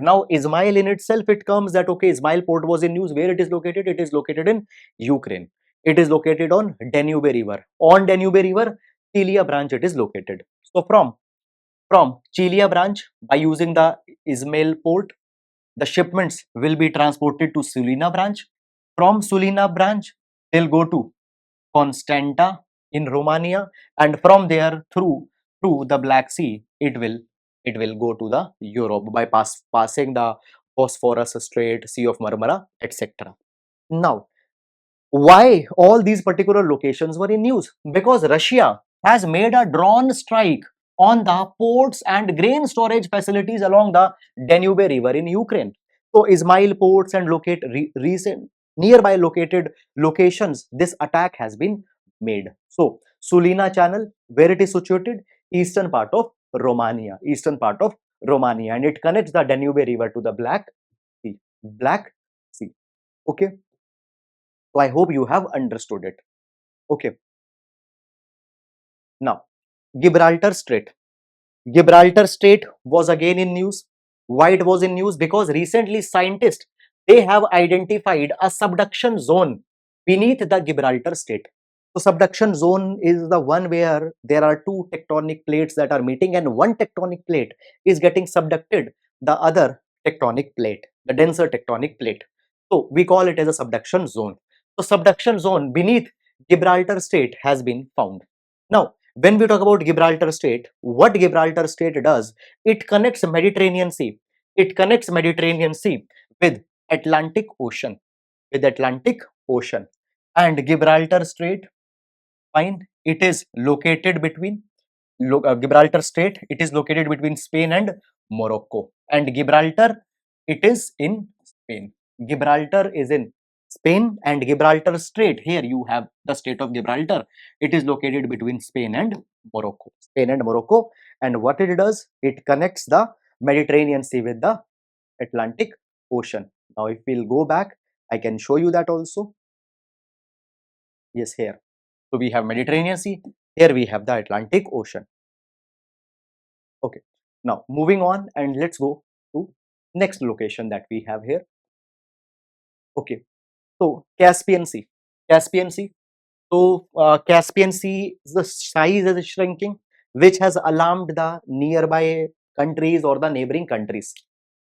[SPEAKER 1] Now, Ismail in itself, it comes that okay, Ismail port was in news. Where it is located? It is located in Ukraine. It is located on Danube River. On Danube River, Chilia branch it is located. So from Chilia branch, by using the Ismail port, the shipments will be transported to Sulina branch. From Sulina branch, they'll go to Constanta in Romania, and from there through the Black Sea, it will go to the Europe by passing the Bosphorus Strait, Sea of Marmara, etc. Now, why all these particular locations were in news? Because Russia has made a drone strike on the ports and grain storage facilities along the Danube River in Ukraine. So Ismail ports and recent nearby located locations, this attack has been made. So Sulina Channel, where it is situated, eastern part of Romania, and it connects the Danube River to the Black Sea. Black Sea. Okay. So I hope you have understood it. Okay. Now, Gibraltar Strait. Gibraltar Strait was again in news. Why it was in news? Because recently scientists, they have identified a subduction zone beneath the Gibraltar Strait. So subduction zone is the one where there are two tectonic plates that are meeting, and one tectonic plate is getting subducted, the other tectonic plate, the denser tectonic plate. So we call it as a subduction zone. So subduction zone beneath Gibraltar Strait has been found. Now, when we talk about Gibraltar Strait, what Gibraltar Strait does, it connects Mediterranean Sea. It connects Mediterranean Sea with Atlantic Ocean, and Gibraltar Strait, fine, it is located between Gibraltar Strait, it is located between Spain and Morocco, and Gibraltar, it is in Spain. Gibraltar is in Spain, and Gibraltar Strait, here you have the state of Gibraltar, it is located between Spain and Morocco. And what it does, it connects the Mediterranean Sea with the Atlantic Ocean. Now, if we'll go back, I can show you that also. Yes, here. So we have Mediterranean Sea, here we have the Atlantic Ocean. Okay, now moving on, and let's go to next location that we have here. Okay, so Caspian Sea. So Caspian Sea, the size is shrinking, which has alarmed the nearby countries or the neighboring countries.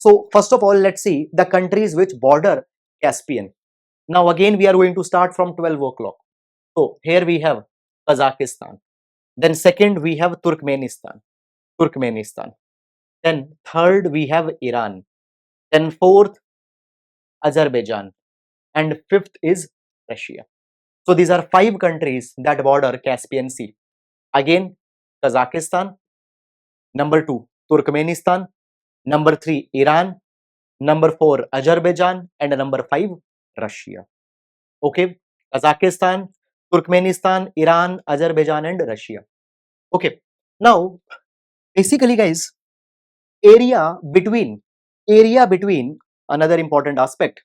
[SPEAKER 1] So first of all, let's see the countries which border Caspian. Now again, we are going to start from 12 o'clock. So here we have Kazakhstan. Then second, we have Turkmenistan. Then third, we have Iran. Then fourth, Azerbaijan. And fifth is Russia. So these are 5 countries that border Caspian Sea. Again, Kazakhstan. Number 2, Turkmenistan. Number 3, Iran. Number 4, Azerbaijan. And number 5, Russia. Okay, Kazakhstan, Turkmenistan, Iran, Azerbaijan, and Russia. Okay, now basically, guys, area between another important aspect.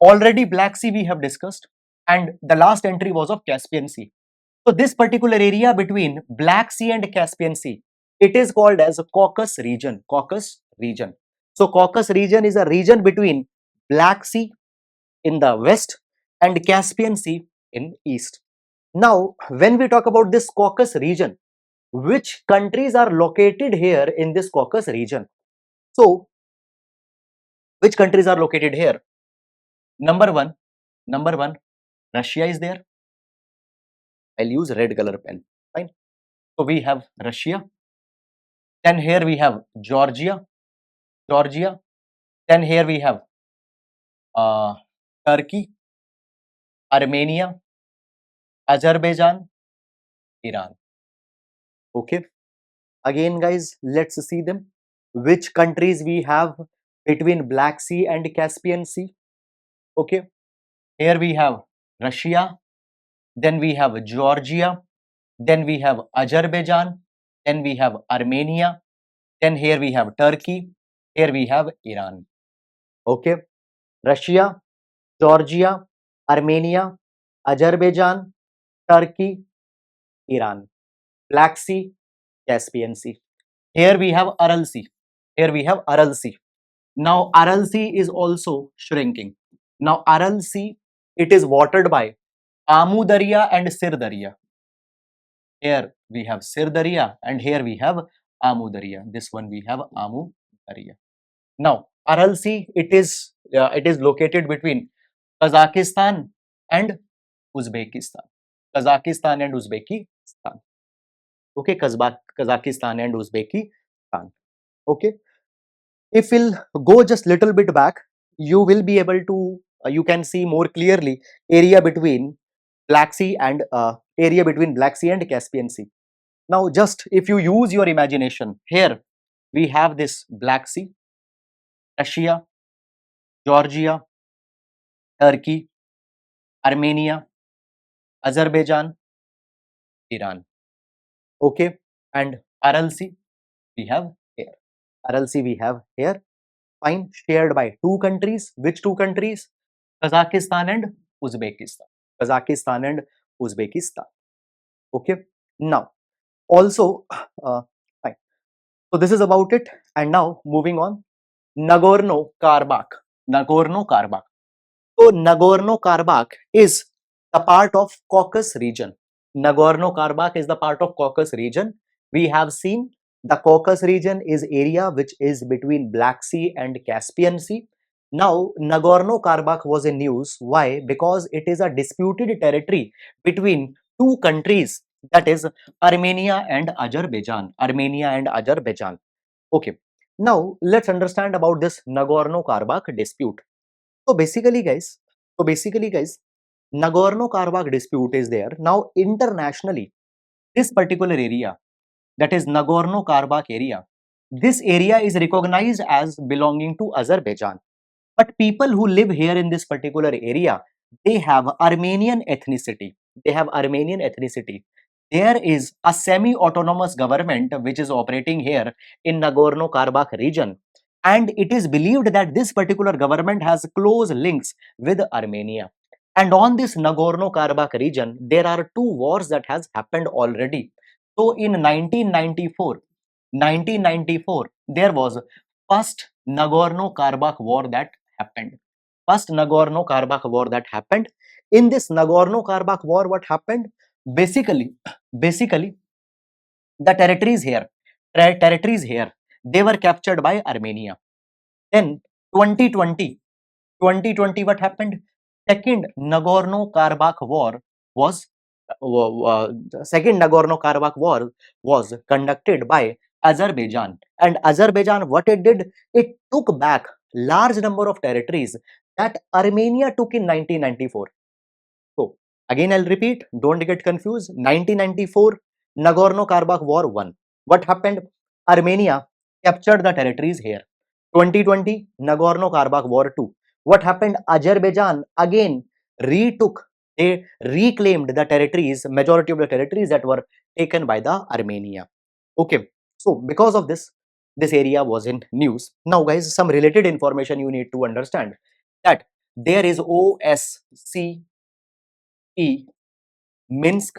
[SPEAKER 1] Already Black Sea we have discussed, and the last entry was of Caspian Sea. So this particular area between Black Sea and Caspian Sea, it is called as a Caucasus region. Caucasus region. So Caucasus region is a region between Black Sea in the west and Caspian Sea in east. Now, when we talk about this Caucasus region, which countries are located here in this Caucasus region? So, which countries are located here? Number one, Russia is there. I'll use red color pen. Fine. So we have Russia. Then here we have Georgia. Then here we have uh, Turkey, Armenia, Azerbaijan, Iran. Okay. Again, guys, let's see them. Which countries we have between Black Sea and Caspian Sea? Okay. Here we have Russia. Then we have Georgia. Then we have Azerbaijan. Then we have Armenia. Then here we have Turkey. Here we have Iran. Okay. Russia, Georgia, Armenia, Azerbaijan, Turkey, Iran. Black Sea, Caspian Sea. Here we have Aral Sea. Here we have Aral Sea. Now Aral Sea is also shrinking. Now Aral Sea, it is watered by Amu Darya and Sir Darya. Here we have Sir Darya and here we have Amu Darya. This one we have Amu Darya. Now Aral Sea, it is located between Kazakhstan and Uzbekistan. Kazakhstan and Uzbekistan. Okay, Kazakhstan and Uzbekistan. Okay. If we'll go just little bit back, you will be able to you can see more clearly area between Black Sea and Caspian Sea. Now, just if you use your imagination, here we have this Black Sea, Russia, Georgia, Turkey, Armenia, Azerbaijan, Iran. Okay, and Aral Sea we have here. Aral Sea we have here. Fine, shared by two countries. Which two countries? Kazakhstan and Uzbekistan. Kazakhstan and Uzbekistan. Okay. Now, also, fine. So this is about it. And now moving on, Nagorno-Karabakh. Nagorno-Karabakh. So Nagorno-Karabakh is the part of Caucasus region. Nagorno-Karabakh is the part of Caucasus region. We have seen the Caucasus region is area which is between Black Sea and Caspian Sea. Now Nagorno-Karabakh was in news. Why? Because it is a disputed territory between two countries, that is Armenia and Azerbaijan. Armenia and Azerbaijan. Okay. Now let's understand about this Nagorno-Karabakh dispute. So basically guys, Nagorno-Karabakh dispute is there. Now internationally, this particular area, that is Nagorno-Karabakh area, this area is recognized as belonging to Azerbaijan. But people who live here in this particular area, they have Armenian ethnicity. They have Armenian ethnicity. There is a semi-autonomous government which is operating here in Nagorno-Karabakh region. And it is believed that this particular government has close links with Armenia. And on this Nagorno-Karabakh region, there are two wars that has happened already. So in 1994, there was first Nagorno-Karabakh war that happened. First Nagorno-Karabakh war that happened. In this Nagorno-Karabakh war, what happened? Basically, the territories here, they were captured by Armenia. Then 2020, what happened? Second Nagorno-Karabakh war was second Nagorno-Karabakh war was conducted by Azerbaijan. And Azerbaijan, what it did, it took back large number of territories that Armenia took in 1994. So again, I'll repeat, don't get confused. 1994, Nagorno-Karabakh war won. What happened? Armenia captured the territories here. 2020, Nagorno-Karabakh war 2. What happened? Azerbaijan again they reclaimed the territories, majority of the territories that were taken by the Armenia. Okay, so because of this, this area was in news. Now guys, some related information you need to understand, that there is OSCE Minsk,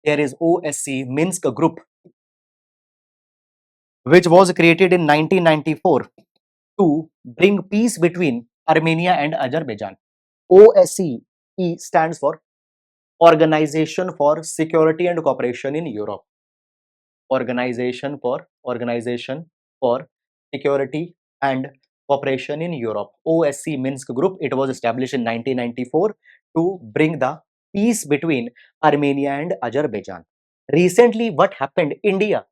[SPEAKER 1] there is OSCE Minsk group, which was created in 1994 to bring peace between Armenia and Azerbaijan. OSCE stands for Organization for Security and Cooperation in Europe. Organization for Security and Cooperation in Europe. OSCE Minsk Group. It was established in 1994 to bring the peace between Armenia and Azerbaijan. Recently, what happened? India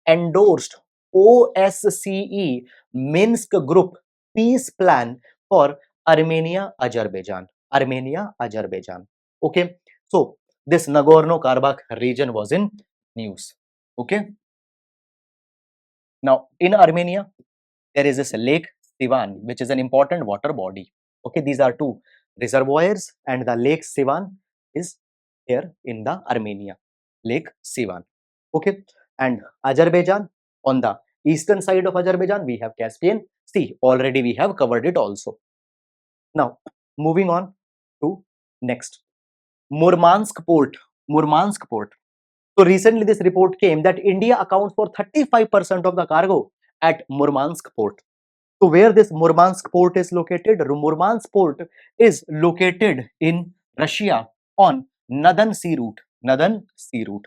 [SPEAKER 1] endorsed OSCE Minsk Group peace plan for Armenia, Azerbaijan. Okay, so this Nagorno-Karabakh region was in news. Okay, now in Armenia, there is this Lake Sivan, which is an important water body. Okay, these are two reservoirs, and the Lake Sivan is here in the Armenia, Lake Sivan. Okay, and Azerbaijan, on the eastern side of Azerbaijan, we have Caspian Sea. Already we have covered it also. Now, moving on to next, Murmansk Port. Murmansk Port. So recently this report came that India accounts for 35% of the cargo at Murmansk Port. So where this Murmansk Port is located? Murmansk Port is located in Russia on Northern Sea route. Northern Sea route.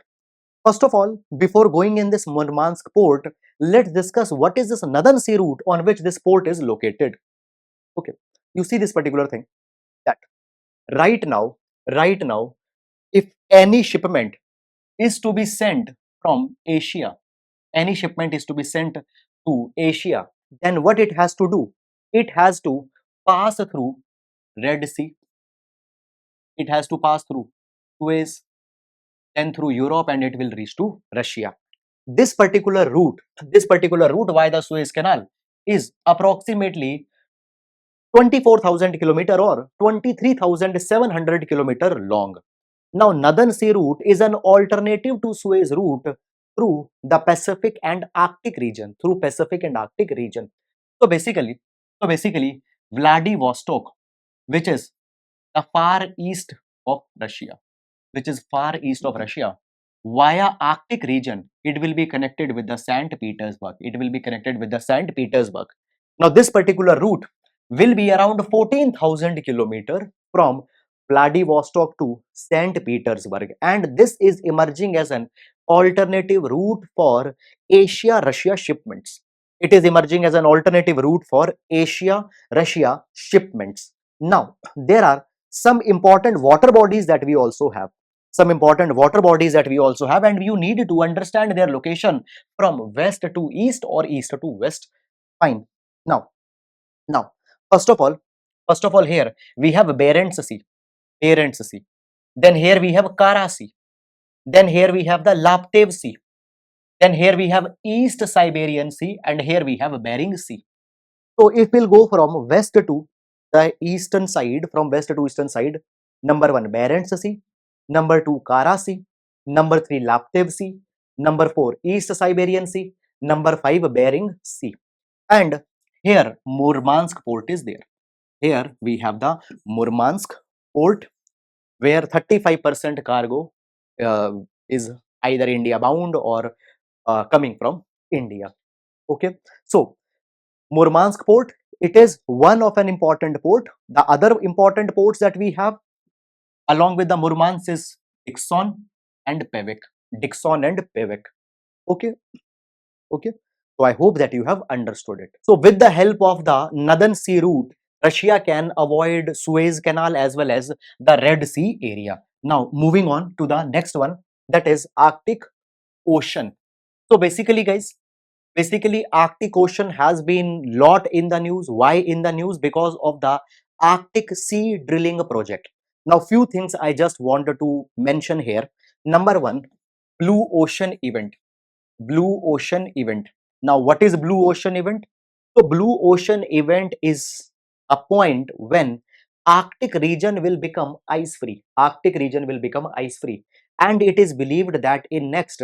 [SPEAKER 1] First of all, before going in this Murmansk Port, let's discuss what is this Northern Sea route on which this port is located. Okay, you see this particular thing, that right now, if any shipment is to be sent from Asia, any shipment is to be sent to Asia, then what it has to do? It has to pass through Red Sea, it has to pass through Suez, then through Europe, and it will reach to Russia. This particular route via the Suez Canal is approximately 24,000 kilometer or 23,700 kilometer long. Now, Northern Sea route is an alternative to Suez route through the Pacific and Arctic region. So basically, Vladivostok, which is the far east of Russia, via Arctic region, it will be connected with the St. Petersburg. Now, this particular route will be around 14,000 kilometer from Vladivostok to St. Petersburg, and this is emerging as an alternative route for Asia-Russia shipments. It is emerging as an alternative route for Asia-Russia shipments. Now, there are some important water bodies that we also have. And you need to understand their location from west to east or east to west. Fine. Now, first of all, here we have Barents Sea. Then here we have Kara Sea. Then here we have the Laptev Sea. Then here we have East Siberian Sea, and here we have Bering Sea. So if we'll go from west to eastern side, number 1 Barents Sea, number 2 Kara Sea, number 3 Laptev Sea, number 4 East Siberian Sea, number 5 Bering Sea. And here Murmansk Port is there. Here we have the Murmansk Port, where 35% cargo is either India bound or coming from India. Okay, so Murmansk Port, it is one of an important port. The other important ports that we have along with the Murmansk is Dixon and Pevek. Okay, so I hope that you have understood it. So with the help of the Northern Sea route, Russia can avoid Suez Canal as well as the Red Sea area. Now moving on to the next one, that is Arctic Ocean. So basically guys, Arctic Ocean has been lot in the news. Why in the news? Because of the Arctic Sea Drilling project. Now few things I just wanted to mention here. Number 1, Blue Ocean event. Now what is Blue Ocean event? So Blue Ocean event is a point when Arctic region will become ice free. And it is believed that in next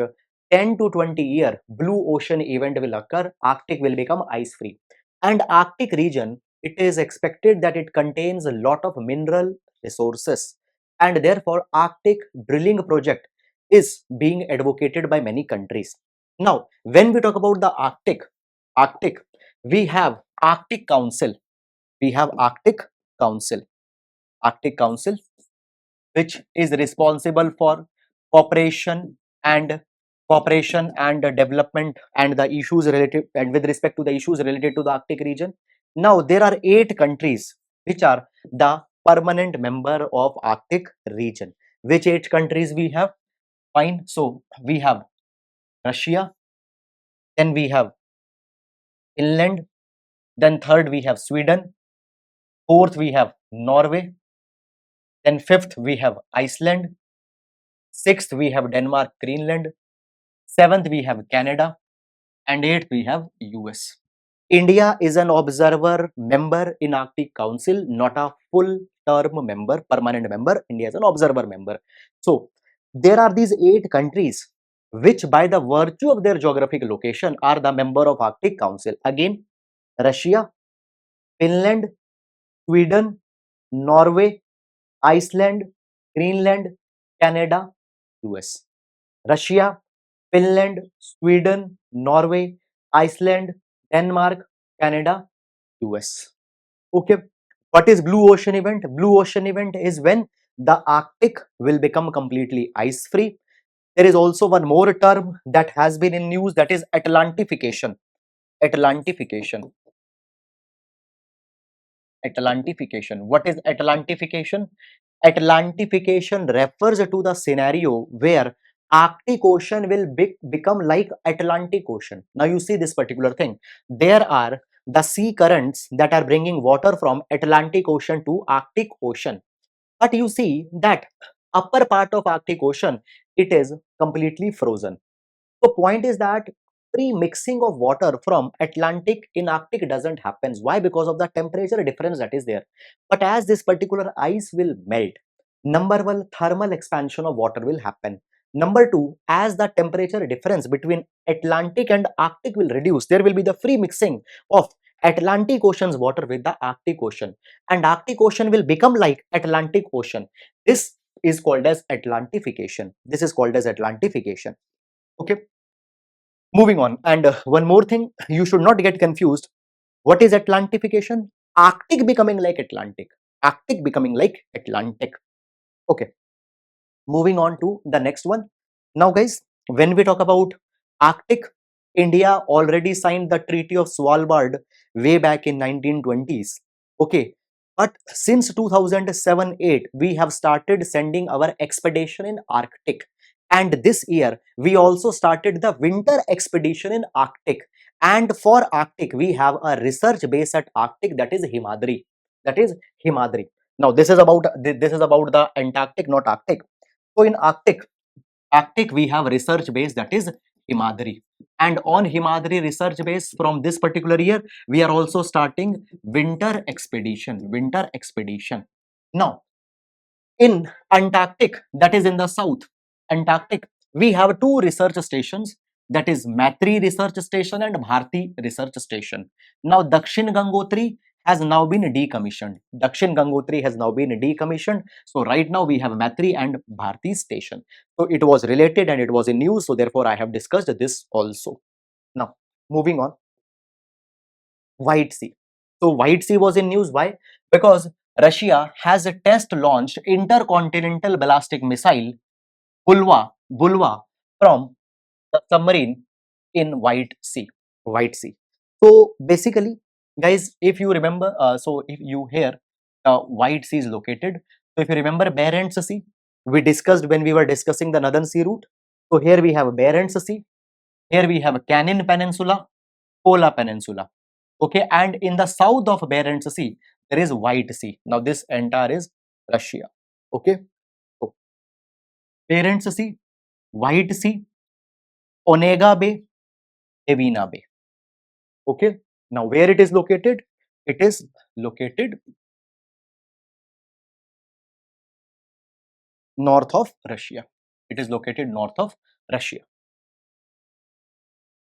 [SPEAKER 1] 10 to 20 year blue ocean event will occur. Arctic will become ice free. And Arctic region, it is expected that it contains a lot of mineral resources, and therefore Arctic drilling project is being advocated by many countries. Now, when we talk about the Arctic, we have Arctic Council. We have Council, Arctic Council, which is responsible for cooperation and development and the issues related and with respect to the issues related to the Arctic region. Now there are 8 countries which are the permanent member of Arctic region. Which 8 countries we have? Fine. So we have Russia, then we have Finland, then third we have Sweden, fourth we have Norway, then fifth we have Iceland, sixth we have Denmark, Greenland, seventh we have Canada, and eighth we have US. India is an observer member in Arctic Council, not a full term member, permanent member. India is an observer member. So there are these 8 countries which by the virtue of their geographic location are the member of Arctic Council. Again, Russia, Finland, Sweden, Norway, Iceland, Greenland, Canada, US. Russia, Finland, Sweden, Norway, Iceland, Denmark, Canada, US. Okay. What is blue ocean event? Blue ocean event is when the Arctic will become completely ice free. There is also one more term that has been in news, that is Atlantification. Atlantification. Atlantification. What is Atlantification? Atlantification refers to the scenario where Arctic Ocean will become like Atlantic Ocean. Now you see this particular thing. There are the sea currents that are bringing water from Atlantic Ocean to Arctic Ocean. But you see that upper part of Arctic Ocean, it is completely frozen. So point is that pre-mixing of water from Atlantic in Arctic doesn't happen. Why? Because of the temperature difference that is there. But as this particular ice will melt, number one, thermal expansion of water will happen. Number two, as the temperature difference between Atlantic and Arctic will reduce, there will be the free mixing of Atlantic Ocean's water with the Arctic Ocean, and Arctic Ocean will become like Atlantic Ocean. This is called as Atlantification. This is called as Atlantification. Okay. Moving on, and one more thing, you should not get confused. What is Atlantification? Arctic becoming like Atlantic. Arctic becoming like Atlantic. Okay, moving on to the next one. Now, guys, when we talk about Arctic, India already signed the Treaty of Svalbard way back in 1920s. Okay, but since 2007-8, we have started sending our expedition in Arctic. And this year, we also started the winter expedition in Arctic. And for Arctic, we have a research base at Arctic, that is Himadri. That is Himadri. Now, this is about the Antarctic, not Arctic. So in Arctic we have research base, that is Himadri. And on Himadri research base from this particular year, we are also starting winter expedition. Winter expedition. Now, in Antarctic, that is in the south, Antarctic, we have 2 research stations, that is Matri Research Station and Bharti Research Station. Now, Dakshin Gangotri has now been decommissioned. Dakshin Gangotri has now been decommissioned. So, right now we have Matri and Bharti Station. So, it was related and it was in news. So, therefore, I have discussed this also. Now, moving on. White Sea. So White Sea was in news. Why? Because Russia has a test launched intercontinental ballistic missile Bulwa from the submarine in White Sea. White Sea. So basically, guys, if you remember, so if you hear White Sea is located. So if you remember Barents Sea, we discussed when we were discussing the Northern Sea route. So here we have Barents Sea. Here we have Cannon Peninsula, Kola Peninsula. Okay, and in the south of Barents Sea, there is White Sea. Now, this entire is Russia. Okay, so Barents Sea, White Sea, Onega Bay, Evina Bay. Okay, now where it is located? It is located north of Russia. It is located north of Russia.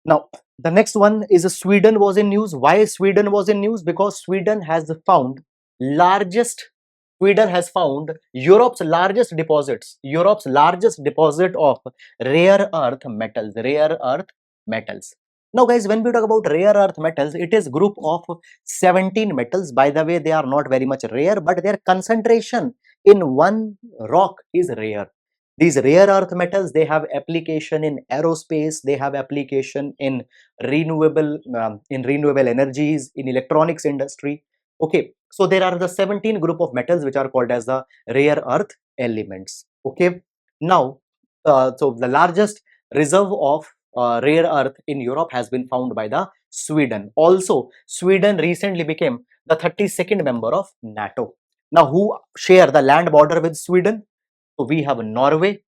[SPEAKER 1] Now, the next one is Sweden was in news. Why Sweden was in news? Because largest Sweden has found Europe's largest deposit of rare earth metals. Now guys, when we talk about rare earth metals, it is group of 17 metals. By the way, they are not very much rare, but their concentration in one rock is rare. These rare earth metals, they have application in aerospace, they have application in renewable energies, in electronics industry. Okay, so there are the 17 group of metals which are called as the rare earth elements. Okay, now so the largest reserve of rare earth in Europe has been found by the Sweden. Also, Sweden recently became the 32nd member of NATO. Now, who share the land border with Sweden? So we have Norway,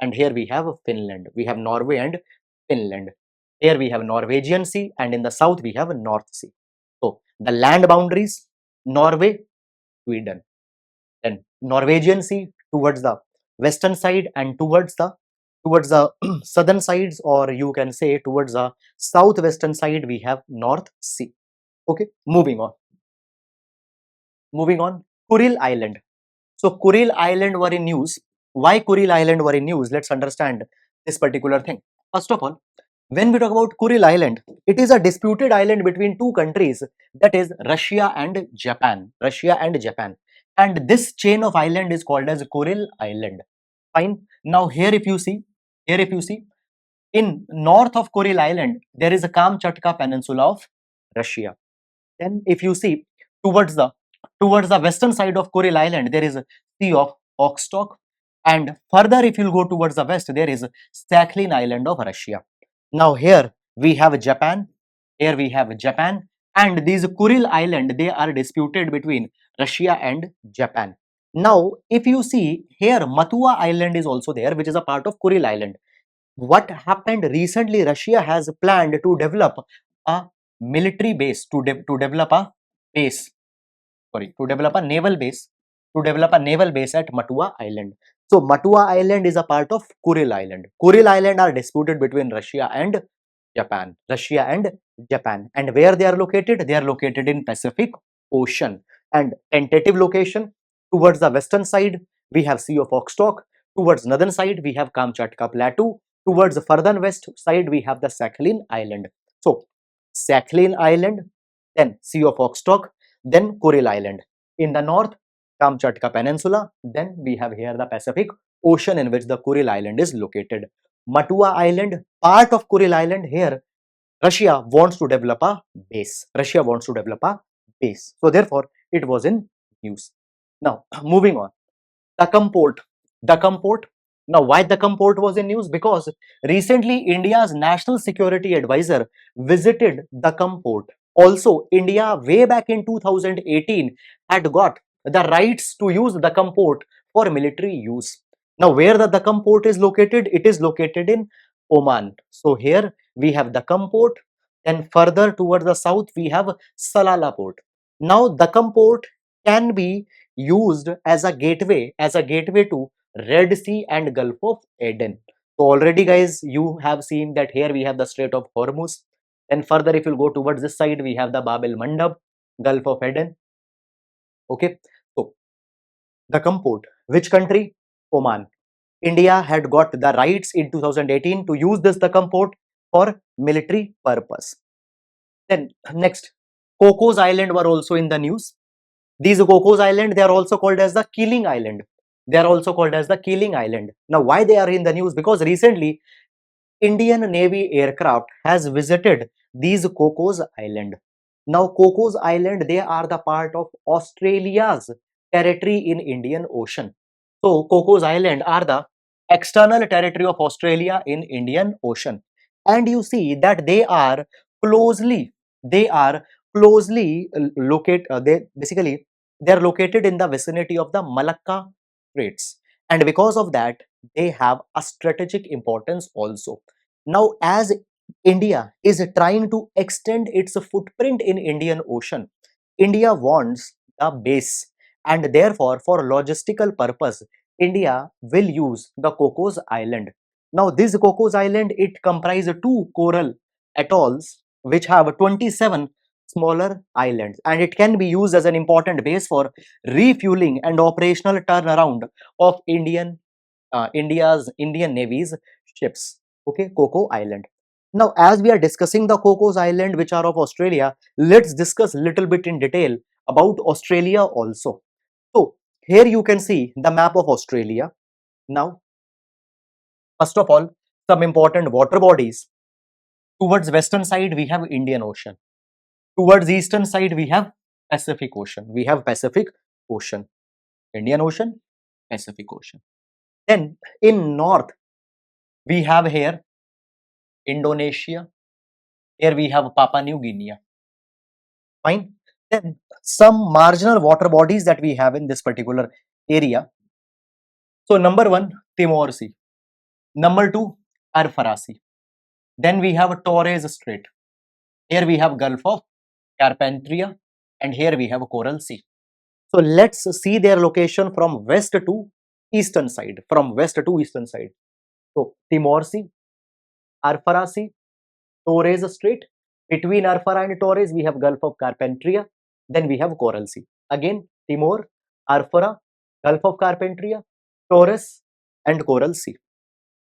[SPEAKER 1] and here we have Finland. We have Norway and Finland. Here we have Norwegian Sea, and in the south we have North Sea. So the land boundaries: Norway, Sweden, then Norwegian Sea towards the western side, and towards the southern sides, or you can say towards the southwestern side, we have North Sea. Okay, moving on. Kuril Island. So Kuril Island were in news. Why Kuril Island were in news? Let's understand this particular thing. First of all, when we talk about Kuril Island, it is a disputed island between two countries, that is Russia and Japan. Russia and Japan. And this chain of island is called as Kuril Island. Fine. Now here if you see, in north of Kuril Island, there is a Kamchatka Peninsula of Russia. Then if you see towards the western side of Kuril Island, there is a Sea of Oxstock, and further if you go towards the west, there is Sakhalin Island of Russia. Now here we have Japan, and these Kuril Island, they are disputed between Russia and Japan. Now if you see here, Matua Island is also there, which is a part of Kuril Island. What happened recently? Russia has planned to develop a military base, to develop a base, to develop a naval base, at Matua Island. So Matua Island is a part of Kuril Island. Kuril Island are disputed between Russia and Japan. And where they are located? They are located in Pacific Ocean. And tentative location: towards the western side, we have Sea of Oxstock. Towards northern side, we have Kamchatka Plateau. Towards the further west side, we have the Sakhalin Island. So Sakhalin Island, then Sea of Oxstock, then Kuril Island. In the north, Kamchatka Peninsula. Then we have here the Pacific Ocean, in which the Kuril Island is located. Matua Island, part of Kuril Island. Here Russia wants to develop a base. So therefore, it was in news. Now, moving on. Dakkam Port. Dakkam Port. Now, why Dakkam Port was in news? Because recently India's National Security Advisor visited Dakkam Port. Also, India way back in 2018 had got the rights to use Dakkam Port for military use. Now, where the Dakkam Port is located? It is located in Oman. So here we have Dakkam Port, and further towards the south we have Salalah Port. Now, Dakkam Port can be used as a gateway to Red Sea and Gulf of Aden. So already guys, you have seen that here we have the Strait of Hormuz. And further if you go towards this side, we have the Bab el Mandab, Gulf of Aden. Okay, so Dakkam Port, which country? Oman. India had got the rights in 2018 to use this Dakkam Port for military purpose. Then next, Cocos Island were also in the news. These Cocos Island, they are also called as the Killing Island. Now, why they are in the news? Because recently, Indian Navy aircraft has visited these Cocos Island. Now, Cocos Island, they are the part of Australia's territory in Indian Ocean. So, Cocos Island are the external territory of Australia in Indian Ocean. And you see that they are closely located, they are located in the vicinity of the Malacca Straits, and because of that they have a strategic importance also. Now, as India is trying to extend its footprint in Indian Ocean, India wants a base, and therefore for logistical purpose India will use the Cocos Island. Now, this Cocos Island, it comprises two coral atolls which have 27 smaller islands, and it can be used as an important base for refueling and operational turnaround of India's Indian Navy's ships. Okay, Coco Island. Now, as we are discussing the Cocos Island, which are of Australia, let's discuss little bit in detail about Australia also. So, here you can see the map of Australia. Now, first of all, some important water bodies. Towards western side, we have Indian Ocean. Towards eastern side, we have Pacific Ocean. We have Pacific Ocean, Indian Ocean, Pacific Ocean. Then in north, we have here Indonesia. Here we have Papua New Guinea. Fine. Then some marginal water bodies that we have in this particular area. So number one, Timor Sea. Number two, Arafura Sea. Then we have Torres Strait. Here we have Gulf of Carpentria, and here we have Coral Sea. So let's see their location from west to eastern side. From west to eastern side. So Timor Sea, Arafura Sea, Torres Strait. Between Arafura and Torres, we have Gulf of Carpentria. Then we have Coral Sea. Again, Timor, Arafura, Gulf of Carpentria, Torres, and Coral Sea.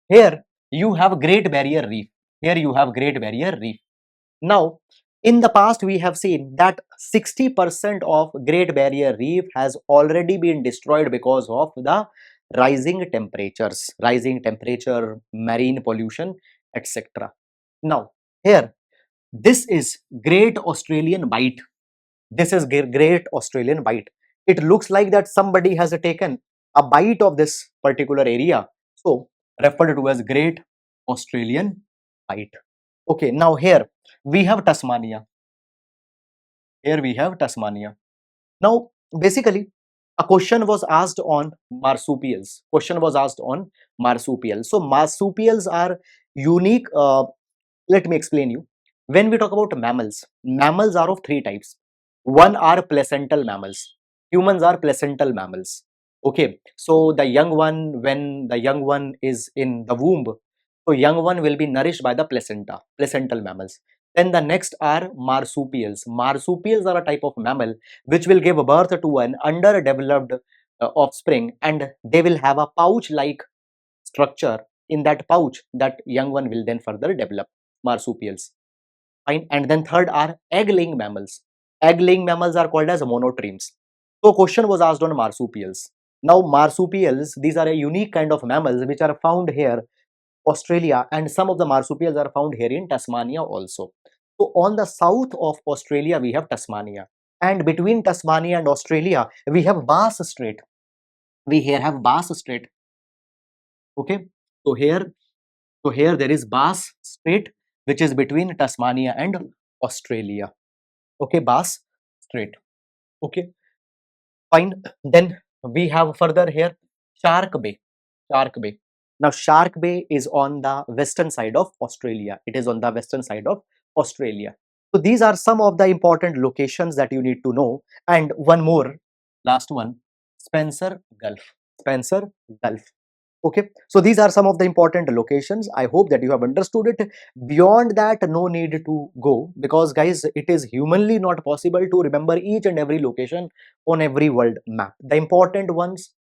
[SPEAKER 1] Here you have Great Barrier Reef. Here you have Great Barrier Reef. Now, in the past, we have seen that 60% of Great Barrier Reef has already been destroyed because of the rising temperatures, rising temperature, marine pollution, etc. Now, here, this is Great Australian Bight. This is Great Australian Bight. It looks like that somebody has taken a bite of this particular area. So, referred to as Great Australian Bight. Okay, now here we have Tasmania. Here we have Tasmania. Now, basically, a question was asked on marsupials. Question was asked on marsupials. So, marsupials are unique. Let me explain you. When we talk about mammals, mammals are of three types. One are placental mammals. Humans are placental mammals. Okay, so the young one, when the young one is in the womb, so young one will be nourished by the placenta, placental mammals. Then the next are marsupials. Marsupials are a type of mammal which will give birth to an underdeveloped offspring, and they will have a pouch-like structure. In that pouch, that young one will then further develop. Marsupials. Fine. And then third are egg-laying mammals. Egg-laying mammals are called as monotremes. So question was asked on marsupials. Now marsupials, these are a unique kind of mammals which are found here, Australia, and some of the marsupials are found here in Tasmania also. So on the south of Australia, we have Tasmania. And between Tasmania and Australia, we have Bass Strait. We here have Bass Strait. Okay. So here there is Bass Strait, which is between Tasmania and Australia. Okay, Bass Strait. Okay, fine. Then we have further here Shark Bay. Shark Bay. Now, Shark Bay is on the western side of Australia. It is on the western side of Australia. So these are some of the important locations that you need to know. And one more, last one, Spencer Gulf. Spencer Gulf. Okay, so these are some of the important locations. I hope that you have understood it. Beyond that, no need to go, because guys, it is humanly not possible to remember each and every location on every world map. The important ones,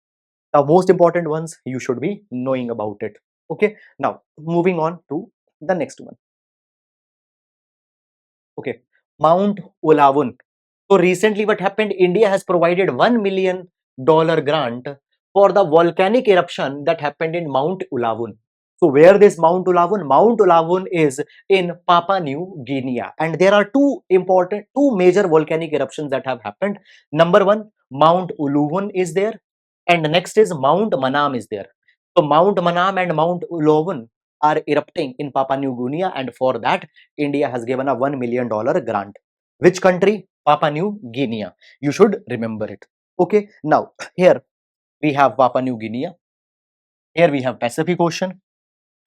[SPEAKER 1] the most important ones, you should be knowing about it. Okay, now moving on to the next one. Okay, Mount Ulawun. So recently what happened, India has provided $1 million grant for the volcanic eruption that happened in Mount Ulawun. So where this Mount Ulawun? Mount Ulawun is in Papua New Guinea, and there are two major volcanic eruptions that have happened. Number one, Mount Ulawun is there, and next is Mount Manam is there. So Mount Manam and Mount Ulawun are erupting in Papua New Guinea, and for that India has given a $1 million grant. Which country? Papua New Guinea. You should remember it. Okay, now here we have Papua New Guinea. Here we have Pacific Ocean,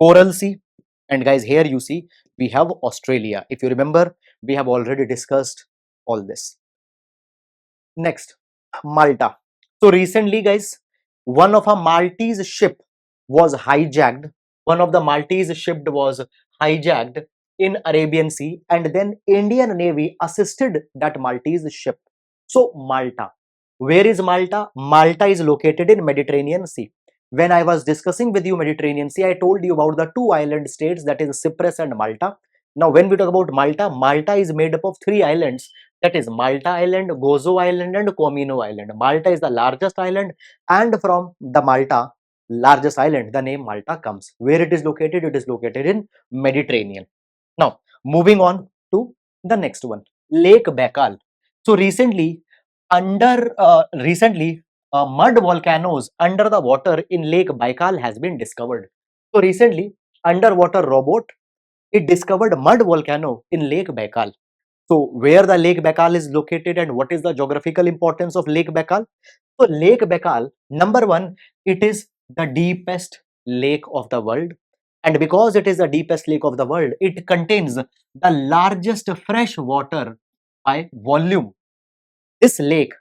[SPEAKER 1] Coral Sea, and guys, here you see we have Australia. If you remember, we have already discussed all this. Next, Malta. So recently, guys, one of a Maltese ship was hijacked. One of the Maltese ship was hijacked in Arabian Sea, and then Indian Navy assisted that Maltese ship. So Malta, where is Malta? Malta is located in Mediterranean Sea. When I was discussing with you Mediterranean Sea, I told you about the two island states, that is Cyprus and Malta. Now when we talk about Malta, Malta is made up of three islands, that is Malta Island, Gozo Island and Comino Island. Malta is the largest island, and from the Malta largest island, the name Malta comes. Where it is located? It is located in Mediterranean. Now, moving on to the next one, Lake Baikal. So recently, mud volcanoes under the water in Lake Baikal has been discovered. So recently, underwater robot, it discovered mud volcano in Lake Baikal. So where the Lake Baikal is located and what is the geographical importance of Lake Baikal? So Lake Baikal, number one, it is the deepest lake of the world. And because it is the deepest lake of the world, it contains the largest fresh water by volume. This lake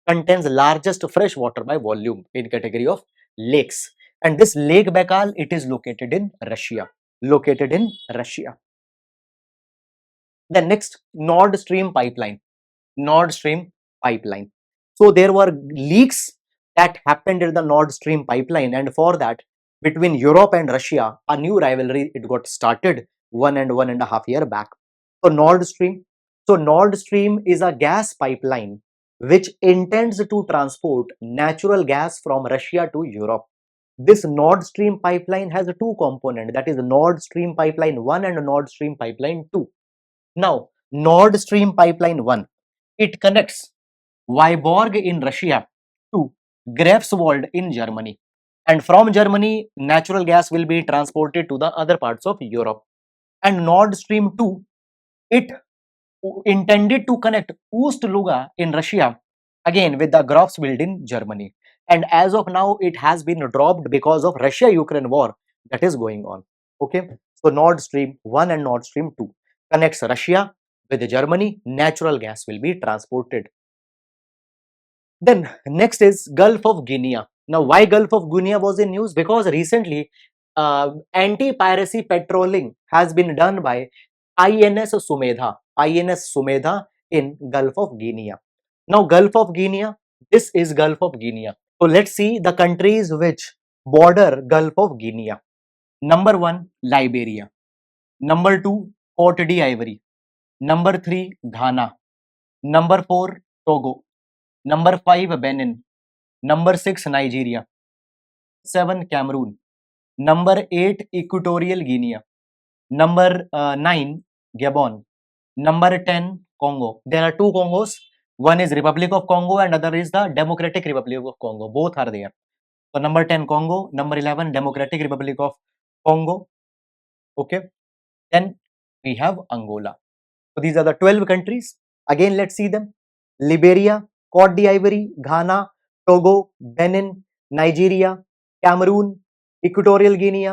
[SPEAKER 1] contains largest fresh water by volume in category of lakes. And this Lake Baikal, it is located in Russia. Located in Russia. The next, Nord Stream pipeline. Nord Stream pipeline. So there were leaks that happened in the Nord Stream pipeline, and for that, between Europe and Russia, a new rivalry it got started 1.5 years back. So Nord Stream. So Nord Stream is a gas pipeline which intends to transport natural gas from Russia to Europe. This Nord Stream pipeline has two components, that is Nord Stream pipeline 1 and Nord Stream pipeline 2. Now, Nord Stream pipeline 1, it connects Vyborg in Russia to Greifswald in Germany. And from Germany, natural gas will be transported to the other parts of Europe. And Nord Stream 2, it intended to connect Ust-Luga in Russia again with the Greifswald in Germany. And as of now, it has been dropped because of Russia-Ukraine war that is going on. Okay, so Nord Stream 1 and Nord Stream 2 connects Russia with Germany. Natural gas will be transported. Then next is Gulf of Guinea. Now why Gulf of Guinea was in news? Because recently anti-piracy patrolling has been done by INS Sumedha in Gulf of Guinea. Now Gulf of Guinea, this is Gulf of Guinea. So let's see the countries which border Gulf of Guinea. Number 1, Liberia. Number 2, Cote d'Ivoire. Number 3, Ghana. Number 4, Togo. Number 5, Benin. Number 6, Nigeria. 7, Cameroon. Number 8, Equatorial Guinea. Number 9, Gabon. Number 10, Congo. There are two Congos. One is Republic of Congo and other is the Democratic Republic of Congo. Both are there. So number 10, Congo. Number 11, Democratic Republic of Congo. Okay. Then we have Angola. So these are the 12 countries. Again, let's see them. Liberia, Cote d'Ivoire, Ghana, Togo, Benin, Nigeria, Cameroon, Equatorial Guinea,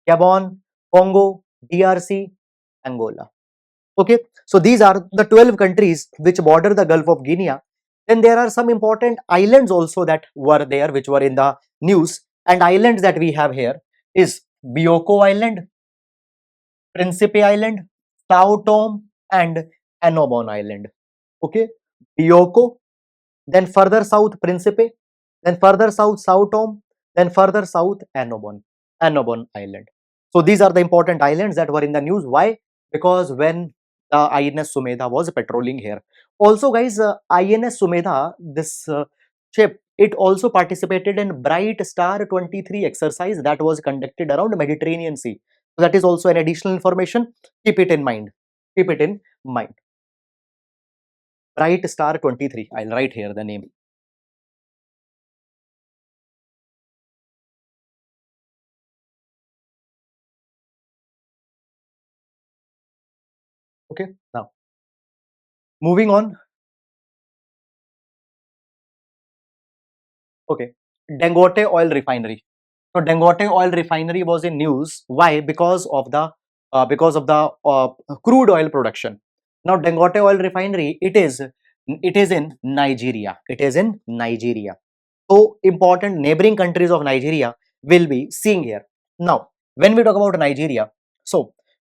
[SPEAKER 1] Gabon, Congo, DRC, Angola. Okay, so these are the 12 countries which border the Gulf of Guinea. Then there are some important islands also that were there, which were in the news. And islands that we have here is Bioko Island, Principe Island, Sao Tome and Annobon Island. Okay, Bioko, then further south Principe, then further south Sao Tome, then further south Annobon Island. So these are the important islands that were in the news. Why? Because when the INS Sumedha was patrolling here. Also guys, INS Sumedha, this ship, it also participated in Bright Star 23 exercise that was conducted around Mediterranean Sea. So that is also an additional information. Keep it in mind. Keep it in mind. Bright Star 23. I'll write here the name. Okay, now moving on. Okay, Dangote Oil Refinery. So Dangote Oil Refinery was in news. Why? Because of the crude oil production. Now Dangote Oil Refinery, it is in Nigeria. It is in Nigeria. So important neighboring countries of Nigeria will be seeing here. Now when we talk about Nigeria, so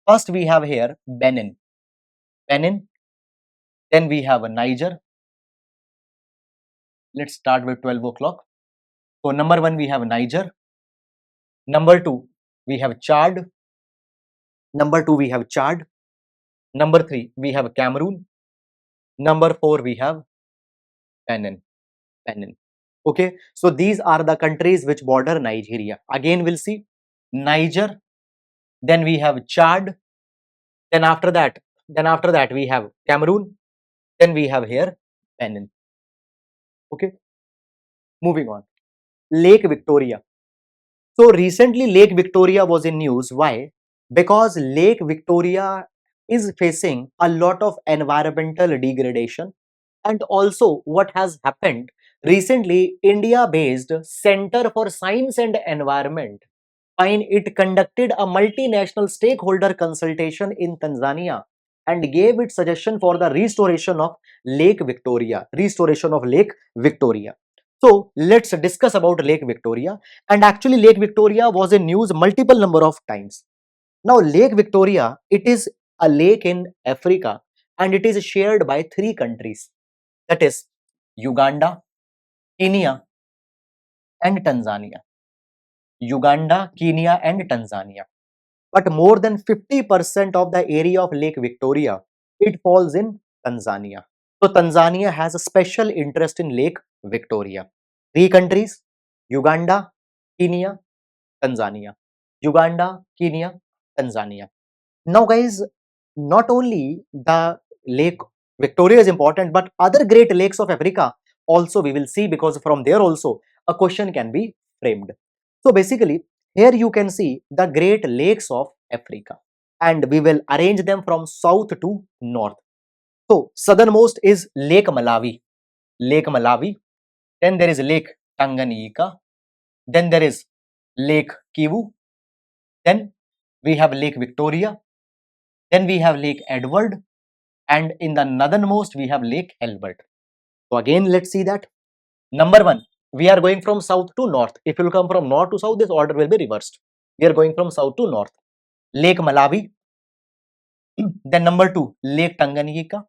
[SPEAKER 1] First we have here Benin. Benin. Then we have Niger. Let's start with 12 o'clock. So number 1 we have Niger. Number 2 we have Chad. Number 2 we have Chad. Number 3 we have Cameroon. Number 4 we have Benin. Benin. Okay, so these are the countries which border Nigeria. Again we'll see Niger, then we have Chad, then after that we have Cameroon, then we have here Benin. Okay, moving on. Lake Victoria. So recently Lake Victoria was in news. Why? Because Lake Victoria is facing a lot of environmental degradation. And also what has happened recently, India based Center for Science and Environment, fine, it conducted a multinational stakeholder consultation in Tanzania and gave its suggestion for the restoration of Lake Victoria. Restoration of Lake Victoria. So let's discuss about Lake Victoria. And actually Lake Victoria was in news multiple number of times. Now Lake Victoria, it is a lake in Africa and it is shared by 3 countries, that is Uganda, Kenya and Tanzania. Uganda, Kenya and Tanzania. But more than 50% of the area of Lake Victoria, it falls in Tanzania. So Tanzania has a special interest in Lake Victoria. 3 countries, Uganda, Kenya, Tanzania. Uganda, Kenya, Tanzania. Now guys, not only the Lake Victoria is important, but other great lakes of Africa also we will see, because from there also a question can be framed. So basically here you can see the great lakes of Africa and we will arrange them from south to north. So southernmost is Lake Malawi, Lake Malawi, then there is Lake Tanganyika, then there is Lake Kivu, then we have Lake Victoria, then we have Lake Edward, and in the northernmost we have Lake Albert. So again let's see that. Number 1, we are going from south to north. If you will come from north to south, this order will be reversed. We are going from south to north. Lake Malawi, then number 2 Lake Tanganyika,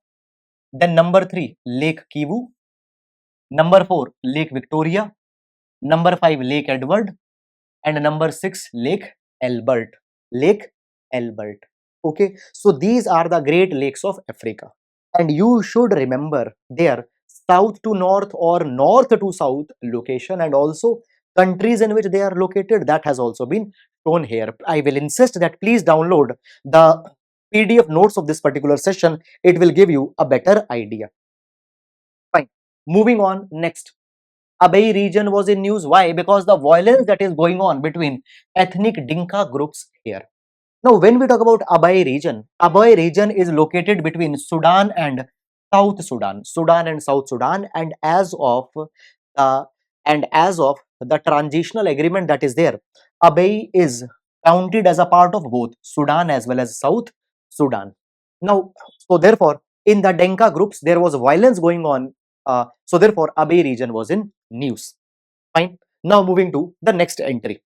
[SPEAKER 1] then number 3 Lake Kivu, number 4 Lake Victoria, number 5 Lake Edward, and number 6 Lake Albert. Lake Albert. Okay, so these are the great lakes of Africa, and you should remember their south to north or north to south location, and also countries in which they are located, that has also been shown here. I will insist that please download the PDF notes of this particular session. It will give you a better idea. Fine, moving on. Next, Abai region was in news. Why? Because the violence that is going on between ethnic Dinka groups here. Now, when we talk about Abai region is located between Sudan and South Sudan, Sudan and South Sudan, and uh, as of the transitional agreement that is there, Abai is counted as a part of both Sudan as well as South Sudan. Now, so therefore, in the Denka groups, there was violence going on. So therefore, Abai region was in news. Fine. Now moving to the next entry.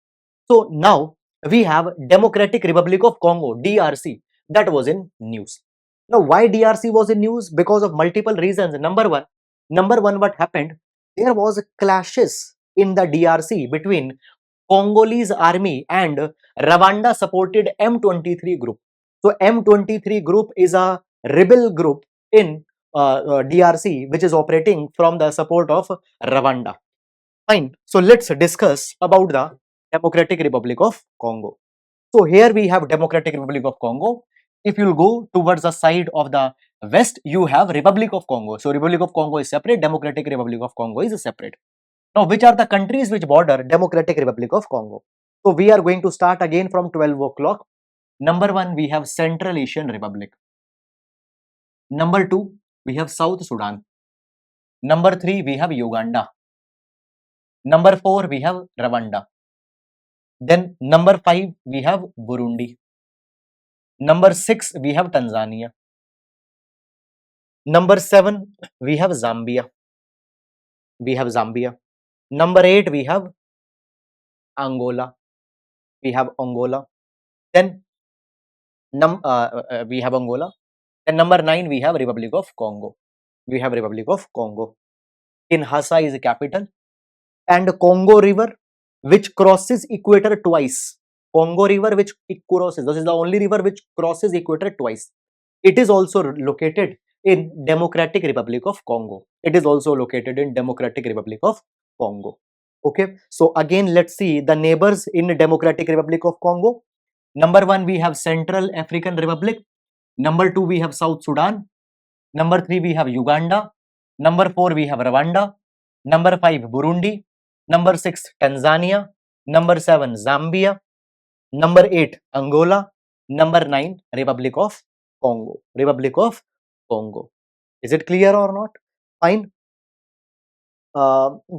[SPEAKER 1] So now we have Democratic Republic of Congo, DRC, that was in news. Now why DRC was in news? Because of multiple reasons. Number one, what happened? There was clashes in the DRC between Congolese army and Rwanda supported M23 group. So M23 group is a rebel group in DRC which is operating from the support of Rwanda. Fine. So let's discuss about the Democratic Republic of Congo. So here we have Democratic Republic of Congo. If you go towards the side of the west, you have Republic of Congo. So Republic of Congo is separate, Democratic Republic of Congo is separate. Now, which are the countries which border Democratic Republic of Congo? So we are going to start again from 12 o'clock. Number 1, we have Central Asian Republic. Number 2, we have South Sudan. Number 3, we have Uganda. Number 4, we have Rwanda. Then number 5, we have Burundi. Number 6, we have Tanzania. Number 7, we have Zambia. Number 8, we have Angola. Then We have Angola. And number 9, we have Republic of Congo. We have Republic of Congo. Kinshasa is the capital. And Congo River, which crosses equator twice. Congo River, which crosses, this is the only river which crosses equator twice. It is also located in Democratic Republic of Congo. It is also located in Democratic Republic of Congo. Okay, so again, let's see the neighbors in Democratic Republic of Congo. Number 1, we have Central African Republic. Number 2, we have South Sudan. Number 3, we have Uganda. Number 4, we have Rwanda. Number 5, Burundi. Number 6, Tanzania. Number 7, Zambia. Number 8, Angola. Number 9, Republic of Congo. Republic of Congo. Is it clear or not? Fine.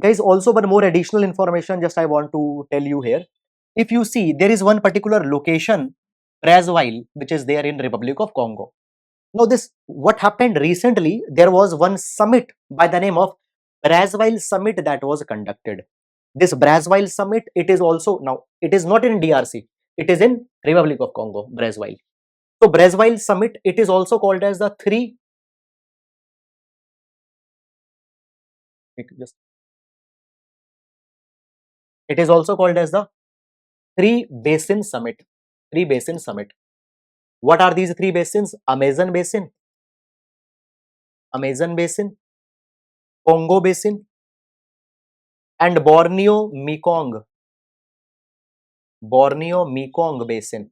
[SPEAKER 1] Guys, also one more additional information just I want to tell you here. If you see, there is one particular location, Brazzaville, which is there in Republic of Congo. Now, what happened recently, there was one summit by the name of Brazzaville Summit that was conducted. This Brazzaville Summit, it is also, now, it is not in DRC, it is in Republic of Congo, Brazzaville. So, Brazzaville Summit, it is also called as the it is also called as the Three Basin Summit. Three Basin Summit. What are these three basins? Amazon Basin, Amazon Basin, Congo Basin, and Borneo Mekong Basin.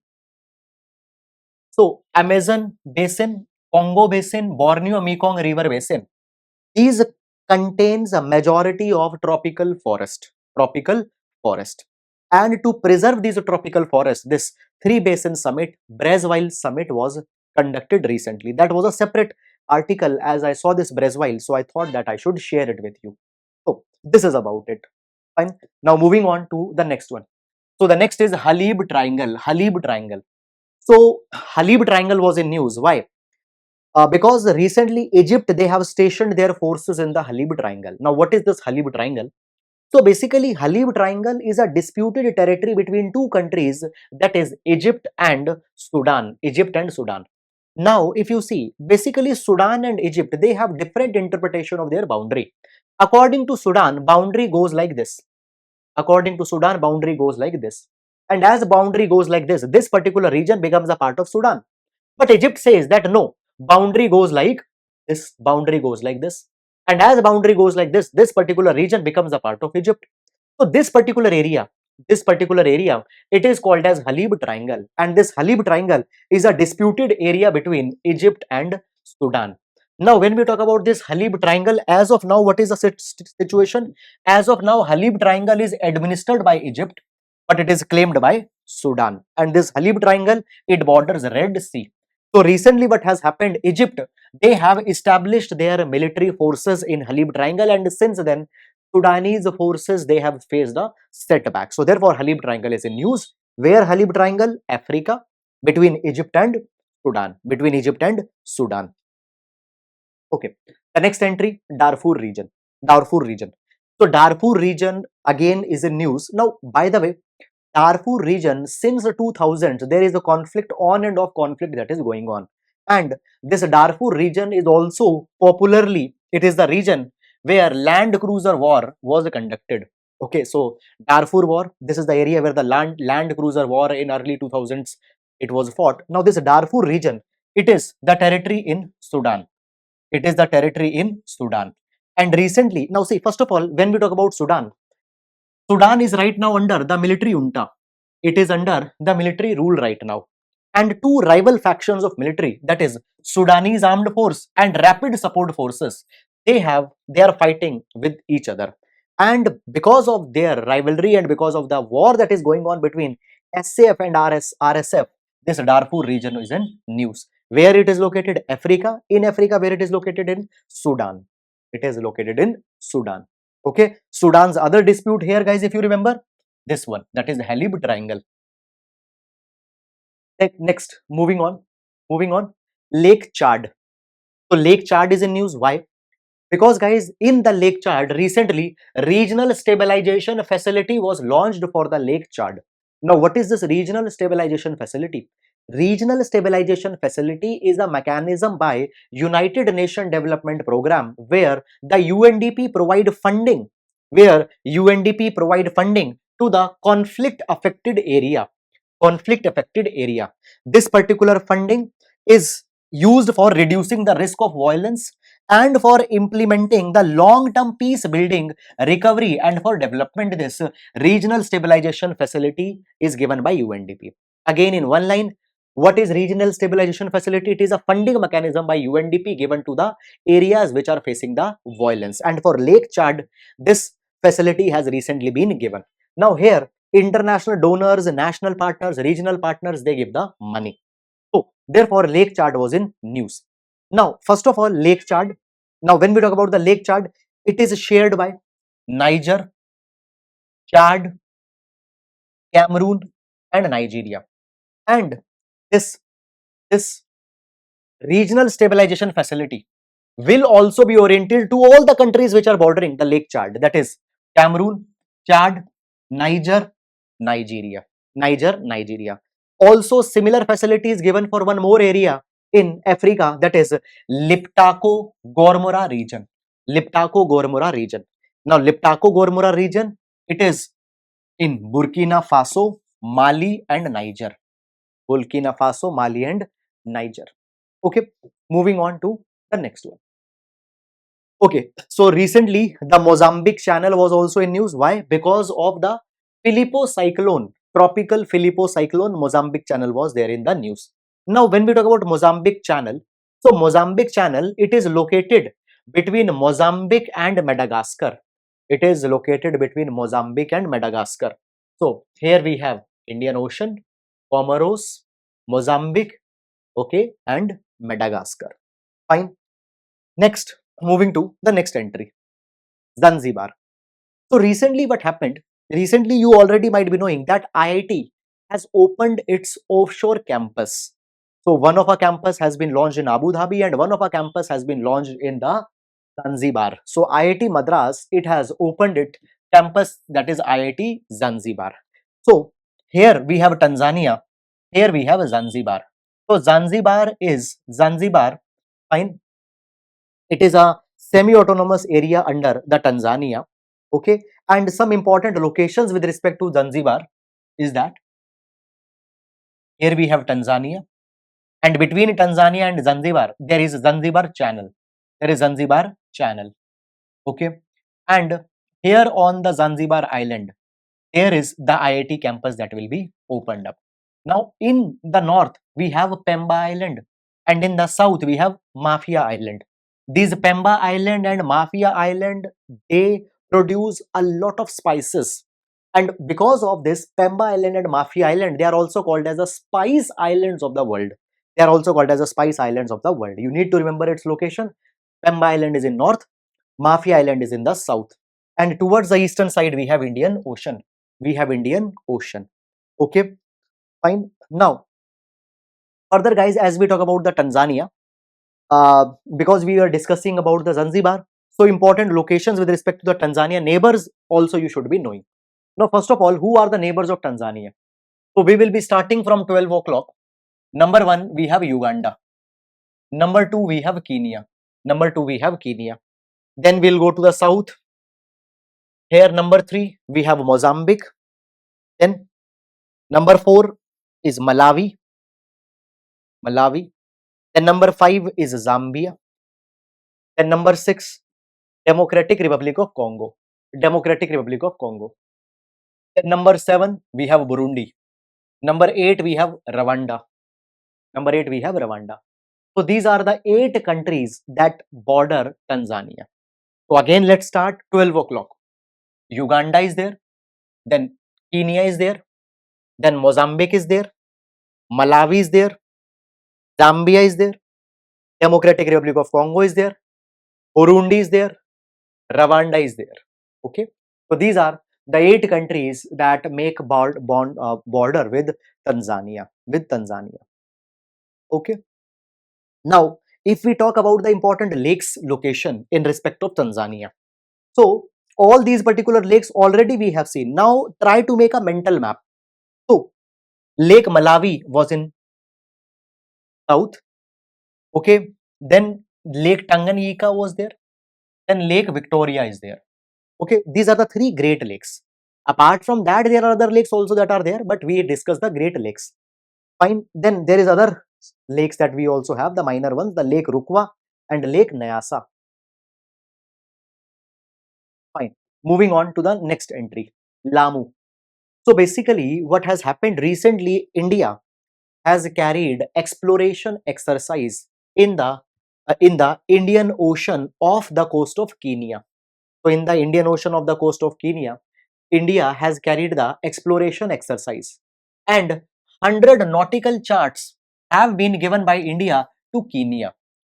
[SPEAKER 1] So, Amazon Basin, Congo Basin, Borneo Mekong River Basin. These contains a majority of tropical forest. And to preserve these tropical forests, this Three Basin Summit, Brazzaville Summit was conducted recently. That was a separate article as I saw this Brazzaville, so I thought that I should share it with you. So, this is about it. Fine. Now, moving on to the next one. So, the next is Halib Triangle. Halib Triangle. So, Halib Triangle was in news. Why? Because recently Egypt, they have stationed their forces in the Halib Triangle. Now, what is this Halib Triangle? So, basically, Halib Triangle is a disputed territory between two countries, that is Egypt and Sudan. Egypt and Sudan. Now, if you see, basically Sudan and Egypt, they have different interpretation of their boundary. According to Sudan, boundary goes like this. According to Sudan, boundary goes like this. And as boundary goes like this particular region becomes a part of Sudan. But Egypt says that no, boundary goes like this, boundary goes like this. And as boundary goes like this particular region becomes a part of Egypt. So this particular area, it is called as Halib Triangle. And this Halib Triangle is a disputed area between Egypt and Sudan. Now, when we talk about this Halib Triangle, as of now, what is the situation? As of now, Halib Triangle is administered by Egypt, but it is claimed by Sudan. And this Halib Triangle, it borders Red Sea. So recently what has happened, Egypt, they have established their military forces in Halib Triangle, and since then, Sudanese forces, they have faced a setback. So therefore, Halib Triangle is in news. Where Halib Triangle? Africa, between Egypt and Sudan. Between Egypt and Sudan. Okay. The next entry, Darfur region. Darfur region. So Darfur region again is in news. Now, by the way, Darfur region, since the 2000s, there is a conflict, on and off conflict that is going on. And this Darfur region is also popularly, it is the region where land cruiser war was conducted. Okay, so Darfur war, this is the area where the land cruiser war in early 2000s, it was fought. Now this Darfur region, it is the territory in Sudan. It is the territory in Sudan. And recently, now see, first of all, when we talk about Sudan, Sudan is right now under the military junta. It is under the military rule right now. And two rival factions of military, that is Sudanese Armed Force and Rapid Support Forces, they are fighting with each other. And because of their rivalry and because of the war that is going on between SAF and RSF, this Darfur region is in news. Where it is located? Africa. In Africa, where it is located? In Sudan. It is located in Sudan. Okay. Sudan's other dispute here, guys, if you remember, this one, that is the Halib Triangle. Next, moving on, Lake Chad. So Lake Chad is in news. Why? Because guys, in the Lake Chad, recently, regional stabilization facility was launched for the Lake Chad. Now, what is this regional stabilization facility? Regional Stabilization Facility is a mechanism by United Nations Development Program where the UNDP provide funding, to the conflict affected area. This particular funding is used for reducing the risk of violence and for implementing the long-term peace building, recovery and for development. This regional stabilization facility is given by UNDP. Again, in one line, what is regional stabilization facility? It is a funding mechanism by UNDP given to the areas which are facing the violence. And for Lake Chad, this facility has recently been given. Now here, international donors, national partners, regional partners, they give the money. So therefore, Lake Chad was in news. Now, first of all, Lake Chad. Now, when we talk about the Lake Chad, it is shared by Niger, Chad, Cameroon, and Nigeria. And this this regional stabilization facility will also be oriented to all the countries which are bordering the Lake Chad, that is Cameroon, Chad, Niger, Nigeria. Also, similar facilities given for one more area in Africa, that is Liptako Gormora region. Now, Liptako Gormora region, it is in Burkina Faso, Mali, and Niger. Okay, moving on to the next one. Okay, so recently the Mozambique channel was also in news. Why? Because of the Filippo cyclone, tropical Filippo cyclone, Mozambique channel was there in the news. Now, when we talk about Mozambique channel, so Mozambique channel, it is located between Mozambique and Madagascar. It is located between Mozambique and Madagascar. So here we have Indian Ocean, Comoros, Mozambique, okay, and Madagascar. Fine. Next, moving to the next entry, Zanzibar. So recently what happened? Recently you already might be knowing that IIT has opened its offshore campus. So one of our campus has been launched in Abu Dhabi and one of our campus has been launched in the Zanzibar. So IIT Madras, it has opened its campus, that is IIT Zanzibar. So here we have Tanzania, here we have Zanzibar. So Zanzibar, fine, it is a semi-autonomous area under the Tanzania. Okay, and some important locations with respect to Zanzibar is that here we have Tanzania, and between Tanzania and Zanzibar there is Zanzibar Channel. Okay, and here on the Zanzibar island there is the IIT campus that will be opened up. Now in the north we have Pemba Island and in the south we have Mafia Island. These Pemba Island and Mafia Island, they produce a lot of spices, and because of this Pemba Island and Mafia Island, they are also called as the spice islands of the world. You need to remember its location. Pemba Island is in north, Mafia Island is in the south, and towards the eastern side we have Indian Ocean. Okay, fine. Now further guys, as we talk about the Tanzania, because we are discussing about the Zanzibar, so important locations with respect to the Tanzania neighbors also you should be knowing. Now first of all, who are the neighbors of Tanzania? So we will be starting from 12 o'clock. Number 1 we have Uganda, number 2 we have Kenya, then we'll go to the south. Here number 3 we have Mozambique, then number 4 is Malawi, then number 5 is Zambia, then number 6 Democratic Republic of Congo, then number 7 we have Burundi, number 8 we have Rwanda, So these are the 8 countries that border Tanzania. So again let's start 12 o'clock. Uganda is there, then Kenya is there, then Mozambique is there, Malawi is there, Zambia is there, Democratic Republic of Congo is there, Burundi is there, Rwanda is there. Okay, so these are the 8 countries that make border with Tanzania. Okay, now if we talk about the important lakes location in respect of Tanzania, so all these particular lakes already we have seen. Now try to make a mental map. So Lake Malawi was in south. Okay, then Lake Tanganyika was there, then Lake Victoria is there. Okay, these are the three great lakes. Apart from that, there are other lakes also that are there, but we discuss the great lakes. Fine. Then there is other lakes that we also have, the minor ones, the Lake Rukwa and Lake Nyasa. Fine. Moving on to the next entry, Lamu. So basically, what has happened recently, India has carried exploration exercise in the Indian Ocean off the coast of Kenya. So in the Indian Ocean of the coast of Kenya, India has carried the exploration exercise, and 100 nautical charts have been given by India to Kenya.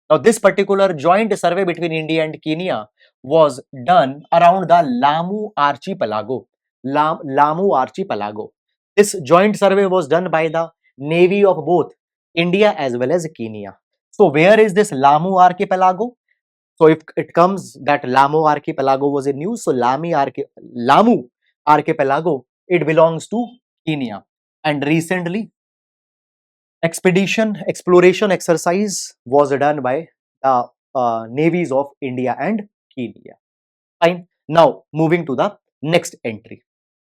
[SPEAKER 1] Now, this particular joint survey between India and Kenya was done around the Lamu archipelago. Lamu archipelago. This joint survey was done by the navy of both India as well as Kenya. So, where is this Lamu archipelago? So, if it comes that Lamu archipelago was in news, so Lamu archipelago, it belongs to Kenya. And recently, exploration exercise was done by the navies of India and Kenya. Fine. Now, moving to the next entry.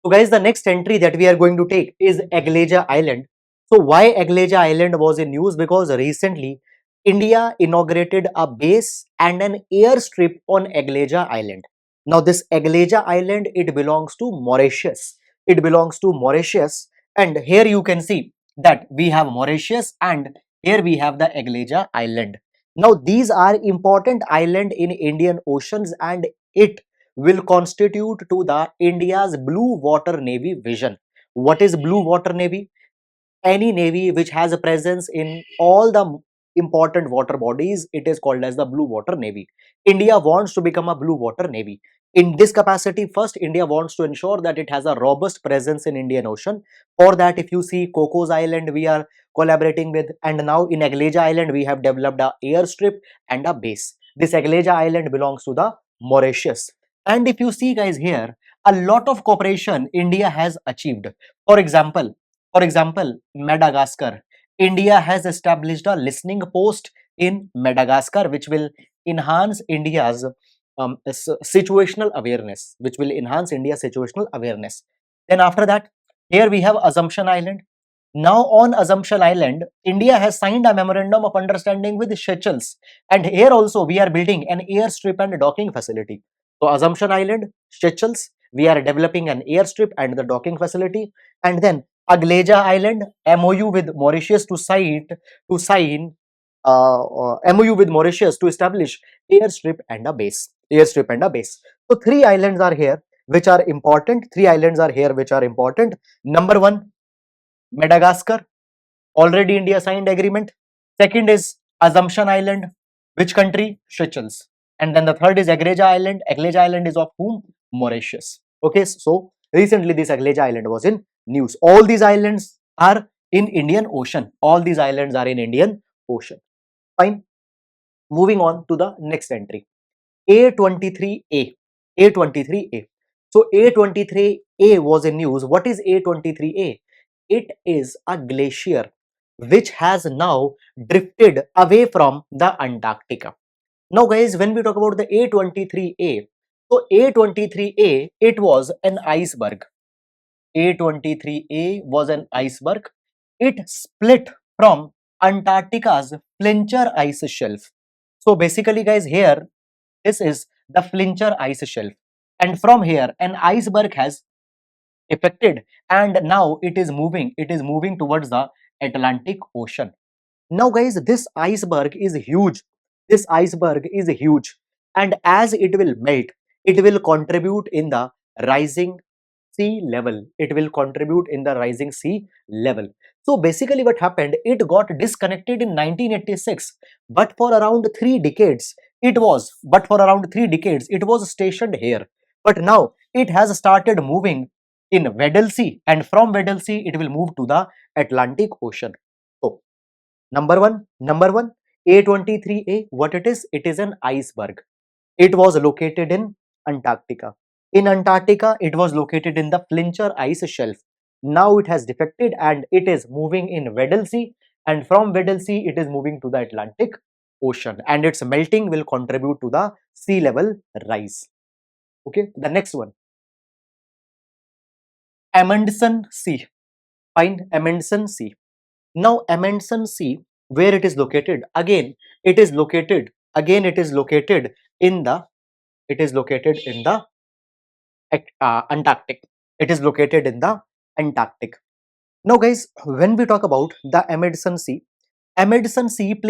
[SPEAKER 1] So, guys, the next entry that we are going to take is Agleja Island. So, why Agleja Island was in news? Because recently, India inaugurated a base and an airstrip on Agleja Island. Now, this Agleja Island, it belongs to Mauritius. It belongs to Mauritius, and here you can see that we have Mauritius and here we have the Agleja Island. Now, these are important island in Indian Oceans, and it will constitute to the India's blue water navy vision. What is blue water navy? Any navy which has a presence in all the important water bodies, it is called as the blue water navy. India wants to become a blue water navy. In this capacity, first India wants to ensure that it has a robust presence in Indian Ocean. For that, if you see Cocos Island, we are collaborating with, and now in Agleja Island we have developed a airstrip and a base. This Agleja Island belongs to the Mauritius. And if you see, guys, here a lot of cooperation India has achieved. For example, Madagascar. India has established a listening post in Madagascar, which will enhance India's situational awareness, Then after that, here we have Assumption Island. Now on Assumption Island, India has signed a memorandum of understanding with Seychelles, and here also we are building an airstrip and docking facility. So Assumption Island, Seychelles, we are developing an airstrip and the docking facility, and then Agleja Island, MOU with Mauritius to sign MOU with Mauritius to establish airstrip and a base. So three islands are here which are important. Number one, Madagascar. Already India signed agreement. Second is Assumption Island. Which country? Seychelles. And then the third is Agleja Island. Agleja Island is of whom? Mauritius. Okay, so recently this Agleja Island was in news. All these islands are in Indian Ocean. Fine. Moving on to the next entry. A23A. A23A. So A23A was in news. What is A23A? It is a glacier which has now drifted away from the Antarctica. Now guys, when we talk about the A23A, so A23A, it was an iceberg. A23A was an iceberg. It split from Antarctica's Flincher ice shelf. So basically guys, here this is the Flincher ice shelf, and from here an iceberg has affected, and now it is moving towards the Atlantic Ocean. Now guys, this iceberg is huge. And as it will melt, it will contribute in the rising sea level. So basically what happened, it got disconnected in 1986, but for around 3 decades it was stationed here. But now it has started moving in Weddell Sea, and from Weddell Sea it will move to the Atlantic Ocean. So number one, A23A, what it is? It is an iceberg. It was located in Antarctica. In Antarctica, it was located in the Flincher ice shelf. Now it has defected and it is moving in Weddell Sea, and from Weddell Sea it is moving to the Atlantic Ocean, and its melting will contribute to the sea level rise. Okay, the next one, Amundsen Sea. Find Amundsen Sea. Now Amundsen Sea, where it is located? It is located in the Antarctic. It is located in the Antarctic. Now guys, when we talk about the Amundsen Sea plays